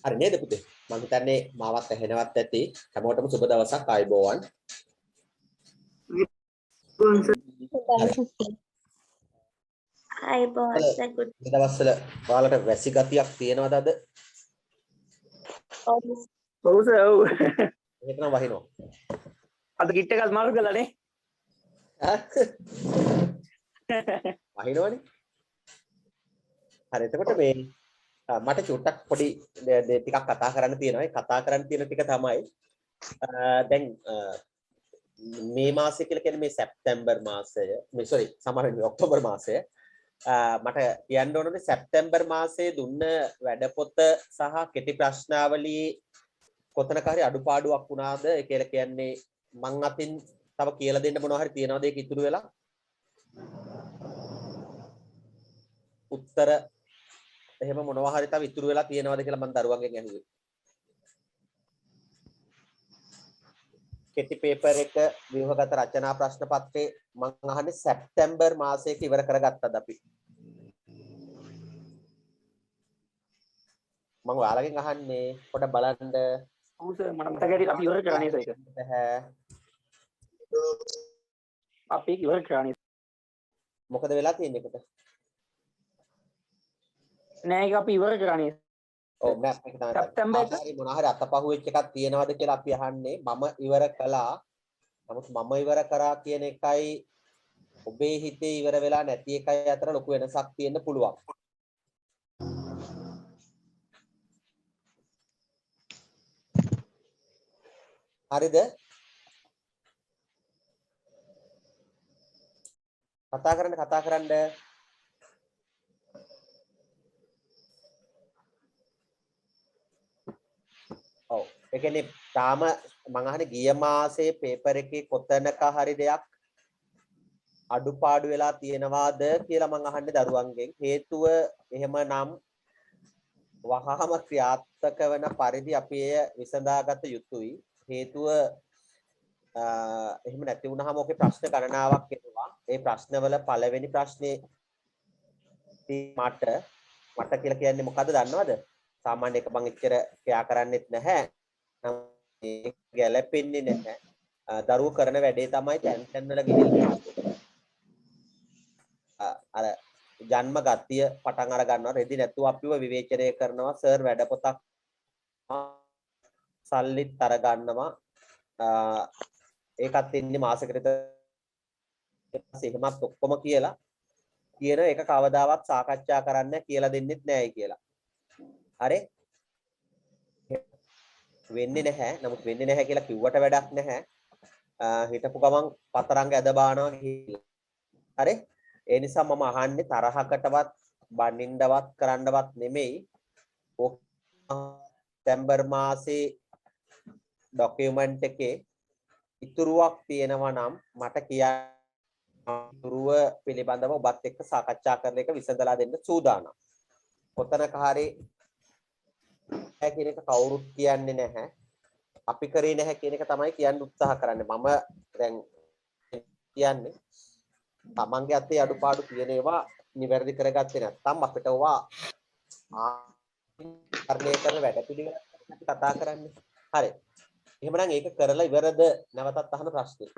හරි නේද පුතේ? මම හිතන්නේ මාවත් ඇහෙනවත් ඇති. හැමෝටම සුබ දවසක් ආයුබෝවන්. ආයුබෝවන් සර්. මේ දවස්වල ඔයාලට වැසි ගතියක් තියෙනවද අද? ඔව් සර් ඔව්. එහෙනම් වහිනවා. අද කිට් එකක් මාරු කළානේ. වහිනවනේ. හරි එතකොට මේ මට චුට්ටක් පොඩි ටිකක් කතා කරන්න තියෙනවා. ඒ කතා කරන්න තියෙන ටික තමයි දැන් මේ මාසය කියලා කියන්නේ මේ සැප්තැම්බර් මාසය මේ සෝරි සමහරවිට ඔක්තෝබර් මාසය මට කියන්න ඕනේ සැප්තැම්බර් මාසයේ දුන්න වැඩපොත සහ කෙටි ප්‍රශ්නාවලියේ කොතනක හරි අඩුපාඩුවක් වුණාද ඒ කියලා කියන්නේ මං අතින් තව කියලා දෙන්න මොනවා හරි තියනවද ඒක ඉතුරු වෙලා උත්තර එහෙම මොනවා හරි තව ඉතුරු වෙලා තියෙනවද කියලා මම දරුවන්ගෙන් ඇහුවේ කෙටි පේපර් එක ව්‍යුහගත රචනා ප්‍රශ්න පත්‍රේ මම අහන්නේ සැප්තැම්බර් මාසයක ඉවර කරගත්තද අපි මම ඔයාලගෙන් අහන්නේ පොඩ්ඩක් බලන්න ඔව් සර් මට මතක හිටියේ අපි ඉවර කරානේ සර් ඒක. අපි ඉවර කරානේ. මොකද වෙලා තියෙන්නේ එකට නෑ ඒක අපි ඉවර කරානේ. ඔව් මැප් එක තමයි සැප්තැම්බර් එක හරි මොනවා හරි අතපහුවෙච්ච එකක් තියෙනවද කියලා අපි අහන්නේ මම ඉවර කළා නමුත් මම ඉවර කරා කියන එකයි ඔබේ හිතේ ඉවර වෙලා නැති එකයි අතර ලොකු වෙනසක් තියෙන්න පුළුවන් හරිද කතා කරන්න ඔව් ඒ කියන්නේ තාම මම අහන්නේ ගිය මාසේ පේපර් එකේ කොතනක හරි දෙයක් අඩුපාඩු වෙලා තියෙනවාද කියලා මම අහන්නේ දරුවන්ගෙන් හේතුව එහෙමනම් වහාම ක්‍රියාත්මක වන පරිදි අපි එය විසඳාගත යුතුයි හේතුව එහෙම නැති වුනහම ඔකේ ප්‍රශ්න ගණනාවක් එනවා ඒ ප්‍රශ්නවල පළවෙනි ප්‍රශ්නේ මට කියලා කියන්නේ මොකද්ද දන්නවද සාමාන්‍ය එක මම එච්චර ක්‍රියා කරන්නෙත් නැහැ නම් ගැලපෙන්නේ නැහැ දරුවෝ කරන වැඩේ තමයි තැන් තැන් වල ගිහිල්ලා අර ජන්ම ගතිය පටන් අර ගන්නවා රෙදි නැතුව අපිව විවේචනය කරනවා සර් වැඩ පොතක් සල්ලිත් අර ගන්නවා ඒකත් ඉන්නේ මාසෙකට එහෙමත් ඔක්කොම කියලා කියන එක කවදාවත් සාකච්ඡා කරන්න කියලා දෙන්නෙත් නැහැ කියලා. හරි? වෙන්නේ නැහැ. නමුත් වෙන්නේ නැහැ කියලා කිව්වට වැඩක් නැහැ. හිතපු ගමන් පතරංග ඇද බානවා කියලා. හරි? ඒ නිසා මම අහන්නේ තරහකටවත් බනින්නවත් කරන්නවත් නෙමෙයි. සැප්තැම්බර් මාසේ ડોකියුමන්ට් එකේ ඉතුරුවක් තියෙනවා නම් මට කියන්න ඉතුරුව පිළිබඳව ඔබත් එක්ක සාකච්ඡා කරන එක විසඳලා දෙන්න සූදානම්. කොතනක හරි කියන එක කවුරුත් කියන්නේ නැහැ. අපි කරේ නැහැ කියන එක තමයි කියන්න උත්සාහ කරන්නේ. මම දැන් කියන්නේ තමන්ගේ අතේ අඩුපාඩු තියෙන ඒවා නිවැරදි කරගත්තේ නැත්නම් අපිට ඕවා ආකරණය කරන වැඩ පිළිවෙල කතා කරන්නේ. හරි. එහෙමනම් ඒක කරලා ඉවරද නැවතත් අහන ප්‍රශ්නේ.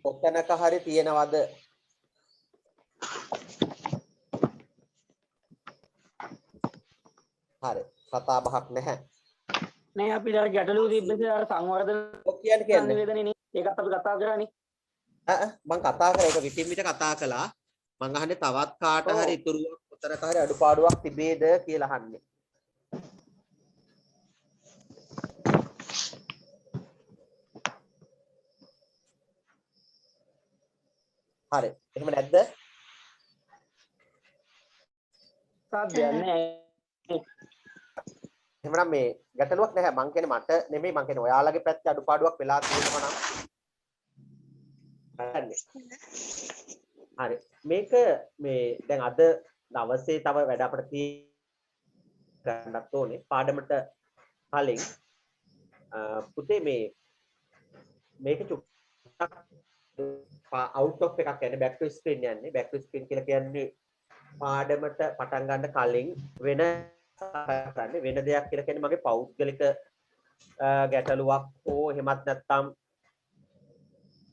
කොතනක හරි තියෙනවද? හරි. කතා බහක් නැහැ. නෑ අපි අර ගැටලුව තිබ්බේ අර සංවර්ධන ඔක් කියන්නේ නිවේදනේ ඒකත් අපි කතා කරානේ. මම කතා කරා ඒක විටින් විට කතා කළා. මං අහන්නේ තවත් කාට හරි ඉතුරුවක් කොතනක හරි අඩුපාඩුවක් තිබේද කියලා අහන්නේ. හරි. එහෙම නැද්ද? සාධ්‍ය නැහැ. එහෙනම් මේ ගැටලුවක් නැහැ. මං කියන්නේ මට නෙමෙයි මං කියන්නේ ඔයාලගේ පැත්තේ අඩුපාඩුවක් වෙලා තියෙනවා නම් හරි. මේක මේ දැන් අද දවසේ තව වැඩ අපිට ගන්නත් ඕනේ. පාඩමට කලින් පුතේ මේක චුට්ටක් out of එකක් යන්නේ back to screen යන්නේ. back to screen කියලා කියන්නේ පාඩමට පටන් ගන්න කලින් වෙන දෙයක් කියලා කියන්නේ මගේ පෞද්ගලික ගැටලුවක් හෝ එහෙමත් නැත්නම්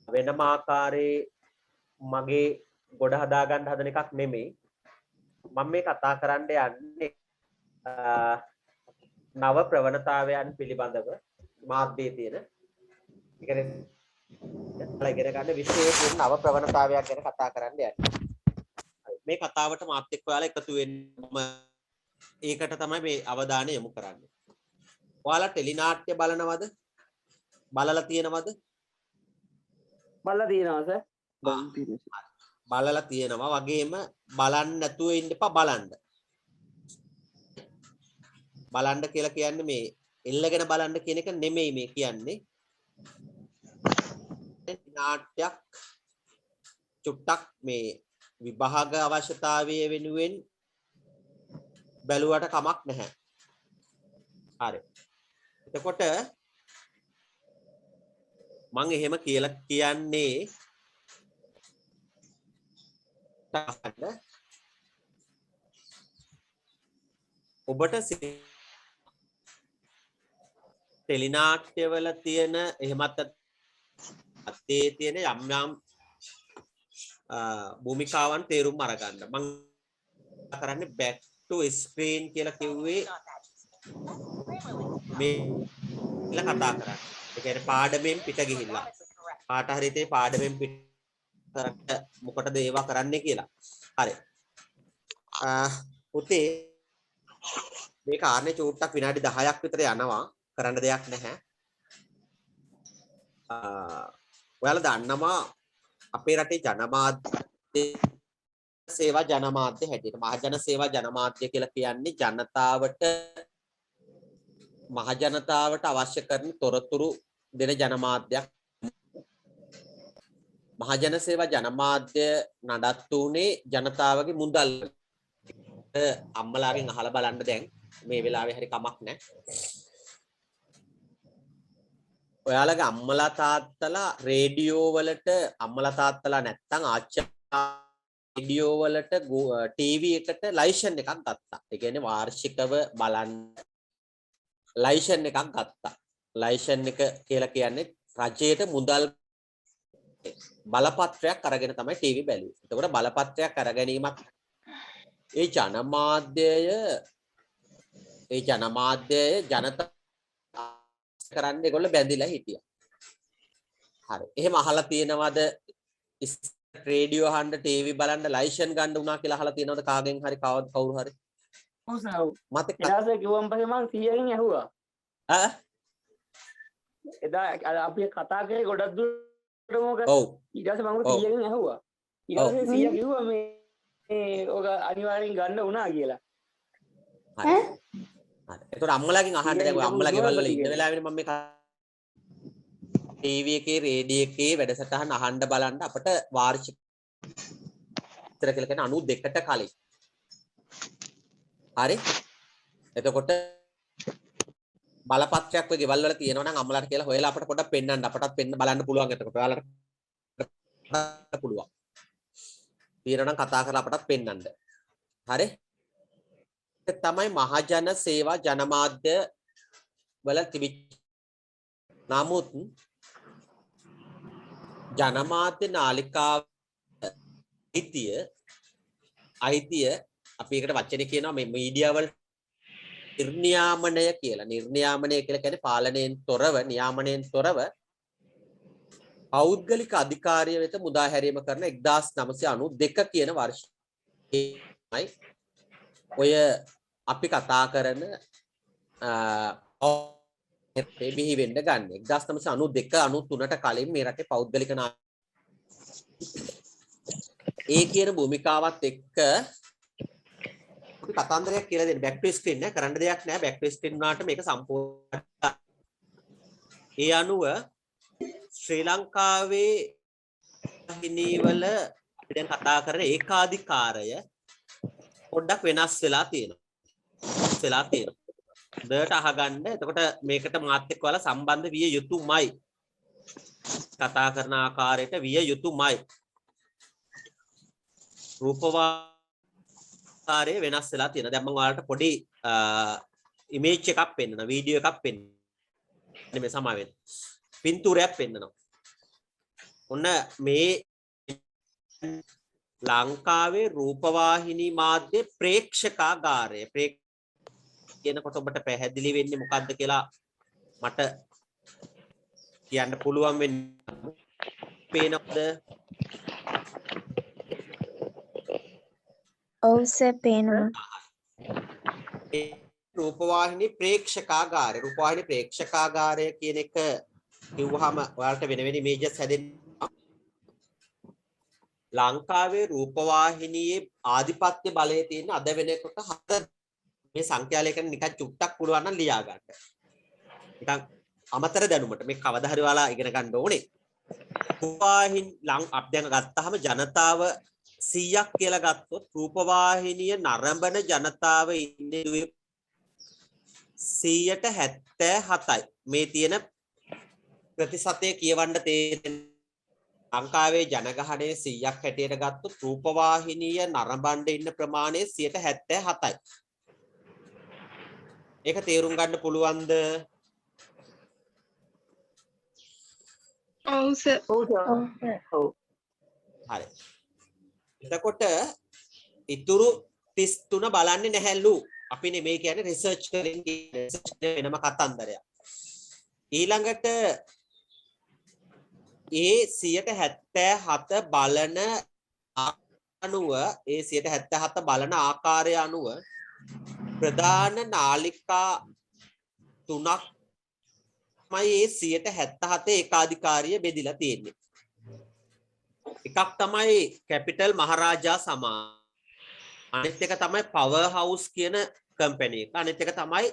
වෙනම ආකාරයේ මගේ ගොඩ හදා ගන්න හදන එකක් නෙමෙයි. මම මේ කතා කරන්න යන්නේ නව ප්‍රවණතාවයන් පිළිබඳව මාධ්‍යයේ තියෙන ඉගෙන ගන්න විශේෂයෙන් නව ප්‍රවණතාවයක් ගැන කතා කරන්න යන්නේ. මේ කතාවට මාත් එක්ක ඔයාලා එකතු වෙන්න ඒකට තමයි මේ අවධානය යොමු කරන්නේ. ඔයාලා ටෙලිනාට්‍ය බලනවද? බලලා තියෙනවද? බලලා තියෙනවා සර්. බලලා තියෙනවා වගේම බලන්න නැතුව ඉන්න එපා බලන්න. බලන්න කියලා කියන්නේ මේ එල්ලගෙන බලන්න කියන එක නෙමෙයි මේ කියන්නේ. නාට්‍යයක් චුට්ටක් මේ විභාග අවශ්‍යතාවය වෙනුවෙන් බැලුවට කමක් නැහැ. හරි. එතකොට මම එහෙම කියලා කියන්නේ ඔබට ටෙලිනාට්‍යවල තියෙන එහෙමත් අතේ තියෙන යම් යම් භූමිකාවන් තේරුම් අරගන්න. මම කරන්නේ back to screen කියලා කිව්වේ මේ ඉල කතා කරන්නේ. ඒ කියන්නේ පාඩමෙන් පිට ගිහිල්ලා. පාට හරිතේ පාඩමෙන් පිට කරට මොකටද ඒවා කරන්නේ කියලා. හරි. පුතේ මේ කාරණේ චූට්ටක් විනාඩි 10ක් විතර යනවා. කරන්න දෙයක් නැහැ. ඔයාලා දන්නවා අපේ රටේ ජනමාධ්‍ය සේවා ජනමාධ්‍ය හැටියට මහජන සේවා ජනමාධ්‍ය කියලා කියන්නේ මහජනතාවට අවශ්‍ය කරන තොරතුරු දෙන ජනමාධ්‍යයක්. මහජන සේවා ජනමාධ්‍ය නඩත්තු උනේ ජනතාවගේ මුදල්. අම්මලාගෙන් අහලා බලන්න දැන් මේ වෙලාවේ හරි කමක් නැහැ. ඔයාලගේ අම්මලා තාත්තලා රේඩියෝ වලට අම්මලා තාත්තලා නැත්තම් ආච්චිලා රේඩියෝ වලට ටීවී එකට ලයිසන් එකක් ගත්තා. ඒ කියන්නේ වාර්ෂිකව බලන්න ලයිසන් එකක් ගත්තා. ලයිසන් එක කියලා කියන්නේ රජයට මුදල් බලපත්‍රයක් අරගෙන තමයි ටීවී බැලුවේ. එතකොට බලපත්‍රයක් අරගැනීමක් ඒ ජනමාධ්‍යය ජනතා කරන්න ඒගොල්ලෝ බැඳිලා හිටියා. හරි. එහෙම අහලා තියෙනවද රේඩියෝ අහන්න ටීවී බලන්න ලයිසන් ගන්න උනා කියලා අහලා තියෙනවද කාගෙන් හරි කවුරු හරි? ඔව් සර්. මට එදාසේ කිව්වම් පස්සේ මම 100කින් ඇහුවා. ඈ? එදා අපි කතා කරේ ගොඩක් දුරට මොකද? ඔව්. ඊට පස්සේ මම 100කින් ඇහුවා. ඊට පස්සේ 100 කිව්වා මේ ඔක අනිවාර්යෙන් ගන්න උනා කියලා. හරි. හරි. ඒතකොට අම්මලාගෙන් අහන්න දැන් අම්මලා ගෙවල් වල ඉන්න වෙලාවෙනේ මම මේ ටීවී එකේ රේඩියෝ එකේ වැඩසටහන් අහන්න බලන්න අපිට වාර්ෂික විතර කියලා කියන 92ට කලින්. හරි. එතකොට බලපත්‍රයක් ඔය ගෙවල් වල තියෙනවා නම් අම්මලාට කියලා හොයලා අපිට පොඩ්ඩක් පෙන්වන්න අපටත් බලන්න පුළුවන්. එතකොට ඔයාලට පුළුවන්. තියෙනවා නම් කතා කරලා අපටත් පෙන්වන්න. හරි. තමයි මහජන සේවා ජනමාධ්‍ය වල තිබිච්ච නමුත් ජනමාධ්‍ය නාලිකාව අයිතිය අපි ඒකට වචනේ කියනවා මේ මීඩියා වල නිර්නියාමනය කියලා. නිර්නියාමනය කියලා කියන්නේ පාලනයෙන් තොරව නියාමනයෙන් තොරව පෞද්ගලික අධිකාරිය වෙත මුදා හැරීම කරන 1992 කියන වර්ෂයේයි ඔය අපි කතා කරන බිහි වෙන්න ගන්න 1992 93ට කලින් මේ රටේ පෞද්ගලික ඒ කියන භූමිකාවත් එක්ක කතන්දරයක් කියලා දෙන්න බෑක් ටු ස්ක්‍රීන් නේ කරන්න දෙයක් නැහැ බෑක් ටු ස්ක්‍රීන් වුණාට මේක සම්පූර්ණ ඒ අනුව ශ්‍රී ලංකාවේ හිනීවල අපි දැන් කතා කරන ඒකාධිකාරය පොඩ්ඩක් වෙනස් වෙලා තියෙනවා. දට අහගන්න එතකොට මේකට මාත් එක්ක ඔයාලා සම්බන්ධ විය යුතුමයි. කතා කරන ආකාරයට විය යුතුමයි. රූපවාහිනිය වෙනස් වෙලා තියෙනවා. දැන් මම ඔයාලට පොඩි ඉමේජ් එකක් පෙන්නනවා, වීඩියෝ එකක් පෙන්නනවා. මේ සමාවෙන්න. පින්තූරයක් පෙන්නනවා. ඔන්න මේ ලංකාවේ රූපවාහිනී මාධ්‍ය ප්‍රේක්ෂකාගාරය කියනකොට ඔබට පැහැදිලි වෙන්නේ මොකක්ද කියලා මට කියන්න පුළුවන් වෙන්නේ. පේනවද? ඔව් සර් පේනවා. රූපවාහිනී ප්‍රේක්ෂකාගාරය. රූපවාහිනී ප්‍රේක්ෂකාගාරය කියන එක කිව්වහම ඔයාලට වෙන වෙන ඉමේජස් හැදෙනවා. ලංකාවේ රූපවාහිනියේ ආධිපත්‍ය බලය තියෙන අද වෙනකොට 7 මේ සංඛ්‍යාලයකන නිකන් චුට්ටක් පුළුවන් නම් ලියා ගන්න. නිකන් අමතර දැනුමට මේ කවදා හරි ඔයාලා ඉගෙන ගන්න ඕනේ. රූපවාහිනී අපි දැන් ගත්තාම ජනතාව 100ක් කියලා ගත්තොත් රූපවාහිනිය නරඹන ජනතාව ඉන්නේ 177යි. මේ තියෙන ප්‍රතිශතය කියවන්න තේරෙන ලංකාවේ ජනගහනය 100ක් හැටියට ගත්තොත් රූපවාහිනිය නරඹන්න ඉන්න ප්‍රමාණය 77යි. ඒක තේරුම් ගන්න පුළුවන්ද? ඔව් සර්. ඔව්. හරි. එතකොට ඉතුරු 33 බලන්නේ නැහැලු. අපි නෙමෙයි කියන්නේ රිසර්ච් කරමින් වෙනම කතන්දරයක්. ඊළඟට ඒ 177 බලන අනුව ඒ 177 බලන ආකාරය අනුව ප්‍රධාන නාලිකා 3ක් තමයි ඒ 177 ඒකාධිකාරිය බෙදිලා තියෙන්නේ. එකක් තමයි කැපිටල් මහරජා සමාගම. අනිත් එක තමයි පවර් හවුස් කියන කම්පැනි එක. අනිත් එක තමයි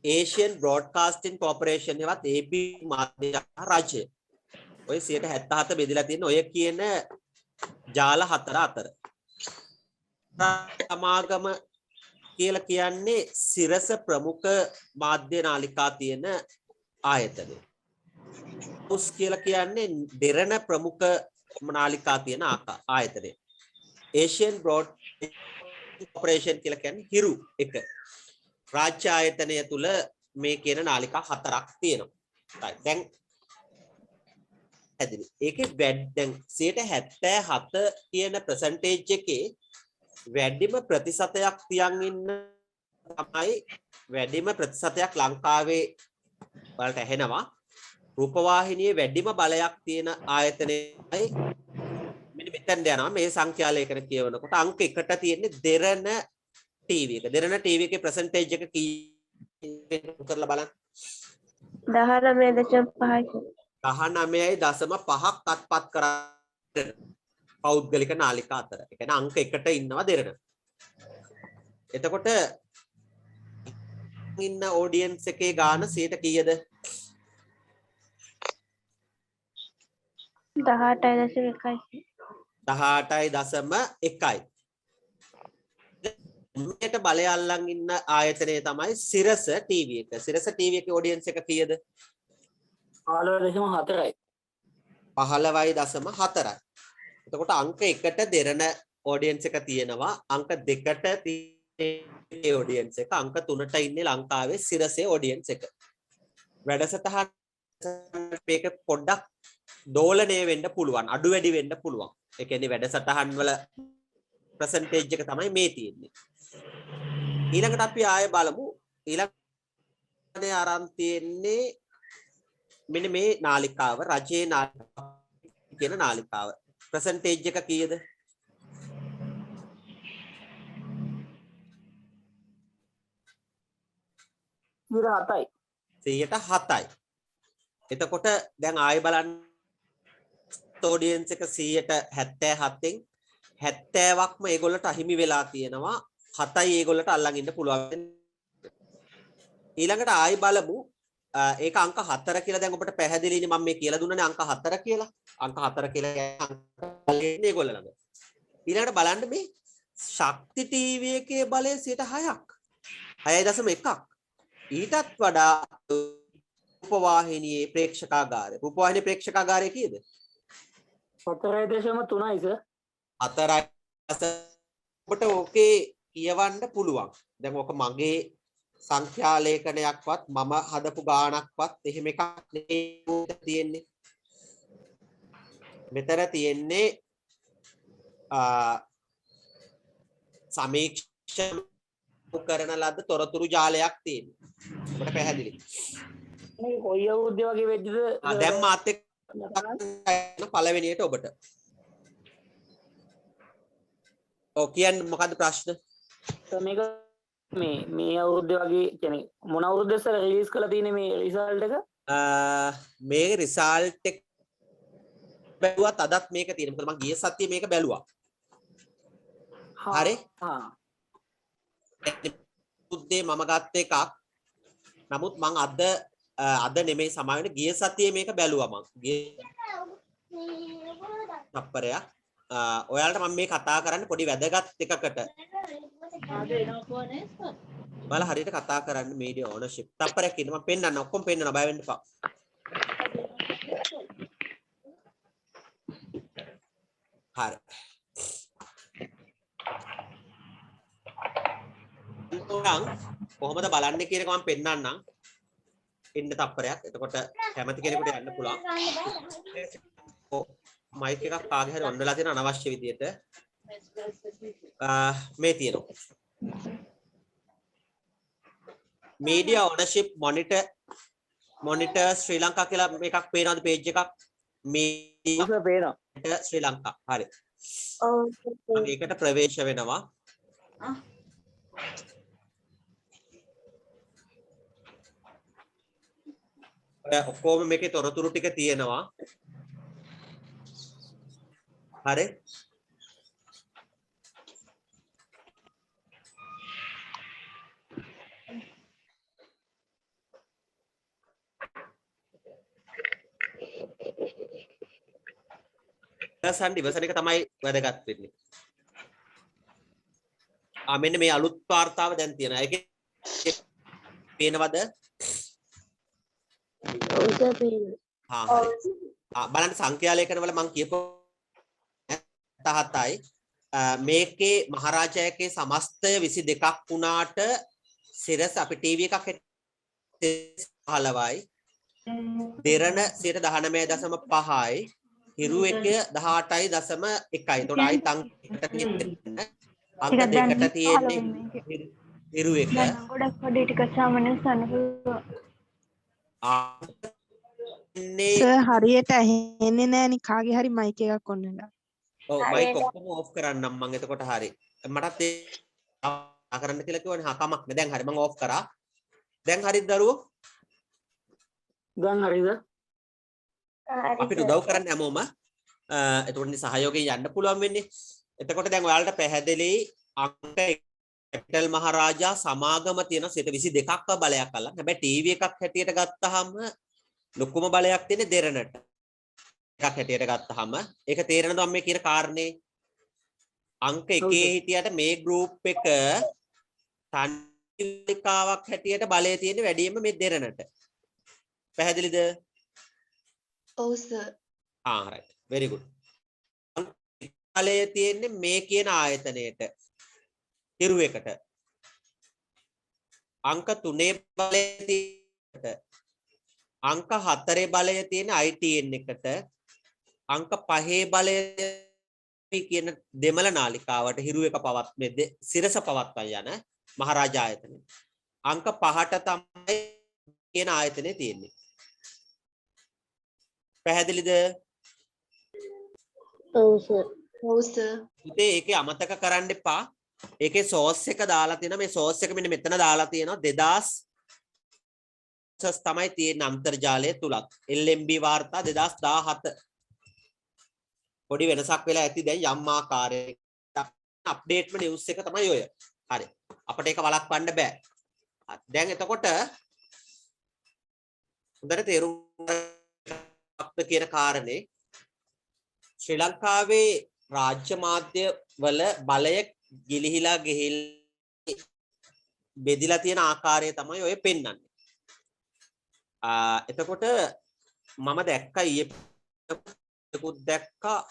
ඒෂියන් බ්‍රෝඩ්කාස්ටිං කෝපරේෂන් එකවත් AB මාධ්‍ය රාජ්‍ය. ඔය 177 බෙදලා තියෙන ඔය කියන ජාල 4 අතර. සමාගම කියලා කියන්නේ සිරස ප්‍රමුඛ මාධ්‍ය නාලිකා තියෙන ආයතනය. හවුස් කියලා කියන්නේ දෙරණ ප්‍රමුඛ නාලිකා තියෙන ආයතනය. ඒෂියන් බ්‍රෝඩ් කොපරේෂන් කියලා කියන්නේ හිරු එක. රාජ්‍ය ආයතනය තුල මේ කියන නාලිකා 4ක් තියෙනවා. දැන් හැදිලි. ඒකේ දැන් 77 කියන percentage එකේ වැඩිම ප්‍රතිශතයක් තියන් ඉන්න තමයි වැඩිම ප්‍රතිශතයක් ලංකාවේ වලට ඇහෙනවා. රූපවාහිනියේ වැඩිම බලයක් තියෙන ආයතනයයි මෙන්න මෙතෙන්ද යනවා. මේ සංඛ්‍යාලයකට කියවනකොට අංක 1ට තියෙන්නේ දෙරණ ටීවී එක. දෙරණ ටීවී එකේ percentage එක කී කරලා බලන්න. 19.5. 19.5ක් අත්පත් කරා පෞද්ගලික නාලිකා අතර. ඒ කියන්නේ අංක 1ට ඉන්නවා දෙරණ. එතකොට ඉන්න ඔඩියන්ස් එකේ ගාන 100ට කීයද? 18.1. 18.1. මේකට බලය අල්ලන් ඉන්න ආයතනය තමයි සිරස ටීවී එක. සිරස ටීවී එකේ ඔඩියන්ස් එක කීයද? 15.4යි. 15.4යි. එතකොට අංක 1ට දෙරණ ඔඩියන්ස් එක තියෙනවා. අංක 2ට තියෙන ඔඩියන්ස් එක. අංක 3ට ඉන්නේ ලංකාවේ සිරසේ ඔඩියන්ස් එක. වැඩසටහන මේක පොඩ්ඩක් දෝලණය වෙන්න පුළුවන්. අඩු වැඩි වෙන්න පුළුවන්. ඒ කියන්නේ වැඩසටහන් වල percentage එක තමයි මේ තියෙන්නේ. ඊළඟට අපි ආයෙ බලමු. ඊළඟට ආරම්භ තියෙන්නේ මෙන්න මේ නාලිකාව රජයේ නාලිකාව කියන නාලිකාව. percentage එක කීයද? 7යි. 107යි. එතකොට දැන් ආයෙ බලන්න ඔඩියන්ස් එක 177න් 70ක්ම ඒගොල්ලන්ට අහිමි වෙලා තියෙනවා. 7යි ඒගොල්ලන්ට අල්ලන් ඉන්න පුළුවන්. ඊළඟට ආයෙ බලමු. ඒක අංක 4 කියලා දැන් ඔබට පැහැදිලිනේ මම මේ කියලා දුන්නනේ අංක 4 කියලා. අංක 4 කියලා කියන්නේ ඒගොල්ලෝ ළඟ. ඊළඟට බලන්න මේ ශක්ති ටීවී එකේ බලය 6ක්. 6.1ක්. ඊටත් වඩා රූපවාහිනියේ ප්‍රේක්ෂකාගාරය. රූපවාහිනියේ ප්‍රේක්ෂකාගාරය කීයද? 4.3යි සර්. 4යි. ඔබට ඕකේ කියවන්න පුළුවන්. දැන් ඔක මගේ සංඛ්‍යා ලේඛනයක්වත් මම හදපු ගාණක්වත් එහෙම එකක් නෙමෙයි තියෙන්නේ. මෙතන තියෙන්නේ සමීක්ෂණ කරන ලද තොරතුරු ජාලයක් තියෙනවා. ඔබට පැහැදිලි. මේ කොයි අවුරුද්දේ වගේ වෙද්දිද? දැන් මාත් එක්ක පළවෙනියට ඔබට. ඔව් කියන්න මොකද්ද ප්‍රශ්න? මේක මේ අවුරුද්දේ වගේ කියන්නේ මොන අවුරුද්දේ සර් රිලීස් කරලා තියෙන්නේ මේ රිසල්ට් එක? මේ රිසල්ට් එක බැලුවත් අදත් මේක තියෙනවා. මොකද මම ගිය සතියේ මේක බැලුවා. හරි? උද්දේ මම ගත්ත එකක්. නමුත් මම අද නෙමෙයි සමාවෙන්න ගිය සතියේ මේක බැලුවා මම. ගිය තප්පරයක්. ඔයාලට මම මේ කතා කරන්න පොඩි වැදගත් එකකට. ඔයාලා හරියට කතා කරන්න මීඩියා ඕනර්ෂිප්. තප්පරයක් ඉන්න මම පෙන්නන්න ඔක්කොම පෙන්නන්න බය වෙන්න එපා. හරි. කොහොමද බලන්නේ කියන එක මම පෙන්නන්නම්. ඉන්න තප්පරයක්. එතකොට කැමති කෙනෙකුට යන්න පුළුවන්. මයික් එකක් කාගේ හරි ඔන් වෙලා තියෙන අනවශ්‍ය විදියට. මේ තියෙනවා. Media Ownership Monitor ශ්‍රී ලංකා කියලා මේකක් පේනවද page එකක්? Media පේනවා. ශ්‍රී ලංකා. හරි. ඔව්. මම ඒකට ප්‍රවේශ වෙනවා. ඔක්කොම මේකේ තොරතුරු ටික තියෙනවා. හරි. ඉවසන එක තමයි වැදගත් වෙන්නේ. මෙන්න මේ අලුත් වාර්තාව දැන් තියෙනවා. ඒකේ පේනවද? බලන්න සංඛ්‍යා ලේඛන වල මම කියපු 77යි. මේකේ මහරජාගේ සමස්තය 22ක් වුණාට සිරස අපි ටීවී එකක් 15යි. දෙරණ 19.5යි. හිරු එක 18.1යි. එතකොට ආයිත් අංක දෙකට තියෙන්නේ හිරු එක. ගොඩක් පොඩි ටික සාමාන්‍ය සන්න පුළුවන්. සර් හරියට ඇහෙන්නේ නෑනි කාගේ හරි මයික් එකක් ඔන් වෙලා. ඔව් මයික් ඔක්කොම ඕෆ් කරන්නම් මම එතකොට හරි. මටත් ඒ කරන්න කියලා කිව්වනේ හා කමක් නෑ. දැන් හරි මම ඕෆ් කරා. දැන් හරිද දරුවෝ? දැන් හරිද? අපිට උදව් කරන්න හැමෝම එතකොට සහයෝගයෙන් යන්න පුළුවන් වෙන්නේ. එතකොට දැන් ඔයාලට පැහැදිලි අංක කැපිටල් මහරජා සමාගම තියෙන 22ක් බලයක් අල්ලන්න. හැබැයි ටීවී එකක් හැටියට ගත්තාම ලොකුම බලයක් තියෙන්නේ දෙරණට. එකක් හැටියට ගත්තාම ඒක තේරෙනවද මම මේ කියන කාරණේ? අංක 1 හිටියට මේ ගෲප් එක තනිකාවක් හැටියට බලය තියෙන්නේ වැඩියෙන්ම මේ දෙරණට. පැහැදිලිද? ඔව් සර්. right. very good. බලය තියෙන්නේ මේ කියන ආයතනයේට. හිරු එකට. අංක 3 බලය තියෙන්නේ අංක 4 බලය තියෙන ITN එකට. අංක 5 බලය කියන දෙමළ නාලිකාවට හිරු එක පවත් සිරස පවත්වා යන මහරජා ආයතනය. අංක 5ට තමයි කියන ආයතනය තියෙන්නේ. පැහැදිලිද? ඔව් සර්. ඔව් සර්. ඉතින් ඒකේ අමතක කරන්න එපා. ඒකේ සෝස් එක දාලා තියෙනවා. මේ සෝස් එක මෙන්න මෙතන දාලා තියෙනවා 2000 තමයි තියෙන අන්තර්ජාලය තුලත්. LMB වාර්තා 2017. පොඩි වෙනසක් වෙලා ඇති දැන් යම් ආකාරයක අප්ඩේට්ම නිවුස් එක තමයි ඔය. හරි. අපිට ඒක වළක්වන්න බෑ. දැන් එතකොට හොඳට තේරුම් ගන්න කියන කාරණේ ශ්‍රී ලංකාවේ රාජ්‍ය මාධ්‍ය වල බලය ගිලිහිලා බෙදිලා තියෙන ආකාරය තමයි ඔය පෙන්වන්නේ. එතකොට මම දැක්කා ඊයේකුත් දැක්කා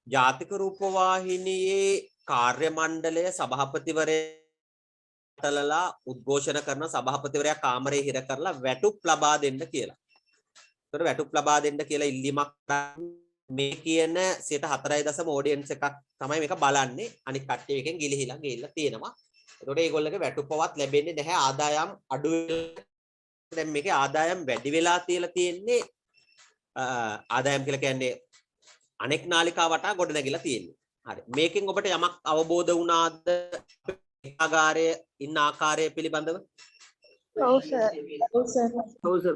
ජාතික රූපවාහිනියේ කාර්ය මණ්ඩලය සභාපතිවරයාටලා උද්ඝෝෂණ කරන සභාපතිවරයා කාමරේ හිර කරලා වැටුප් ලබා දෙන්න කියලා. ඒතකොට වැටුප් ලබා දෙන්න කියලා ඉල්ලීමක් මේ කියන 4.0 ඔඩියන්ස් එකක් තමයි මේක බලන්නේ. අනිත් කට්ටිය එකෙන් ගිලිහිලා තියෙනවා. ඒතකොට ඒගොල්ලෝගේ වැටුප්පවත් ලැබෙන්නේ නැහැ. ආදායම් අඩු දැන් මේකේ ආදායම් වැඩි වෙලා තියලා තියෙන්නේ ආදායම් කියලා කියන්නේ අනෙක් නාලිකා වටා ගොඩ නැගිලා තියෙන්නේ. හරි. මේකෙන් ඔබට යමක් අවබෝධ වුණාද ආකාරයේ ඉන්න ආකාරය පිළිබඳව? ඔව් සර්. ඔව් සර්.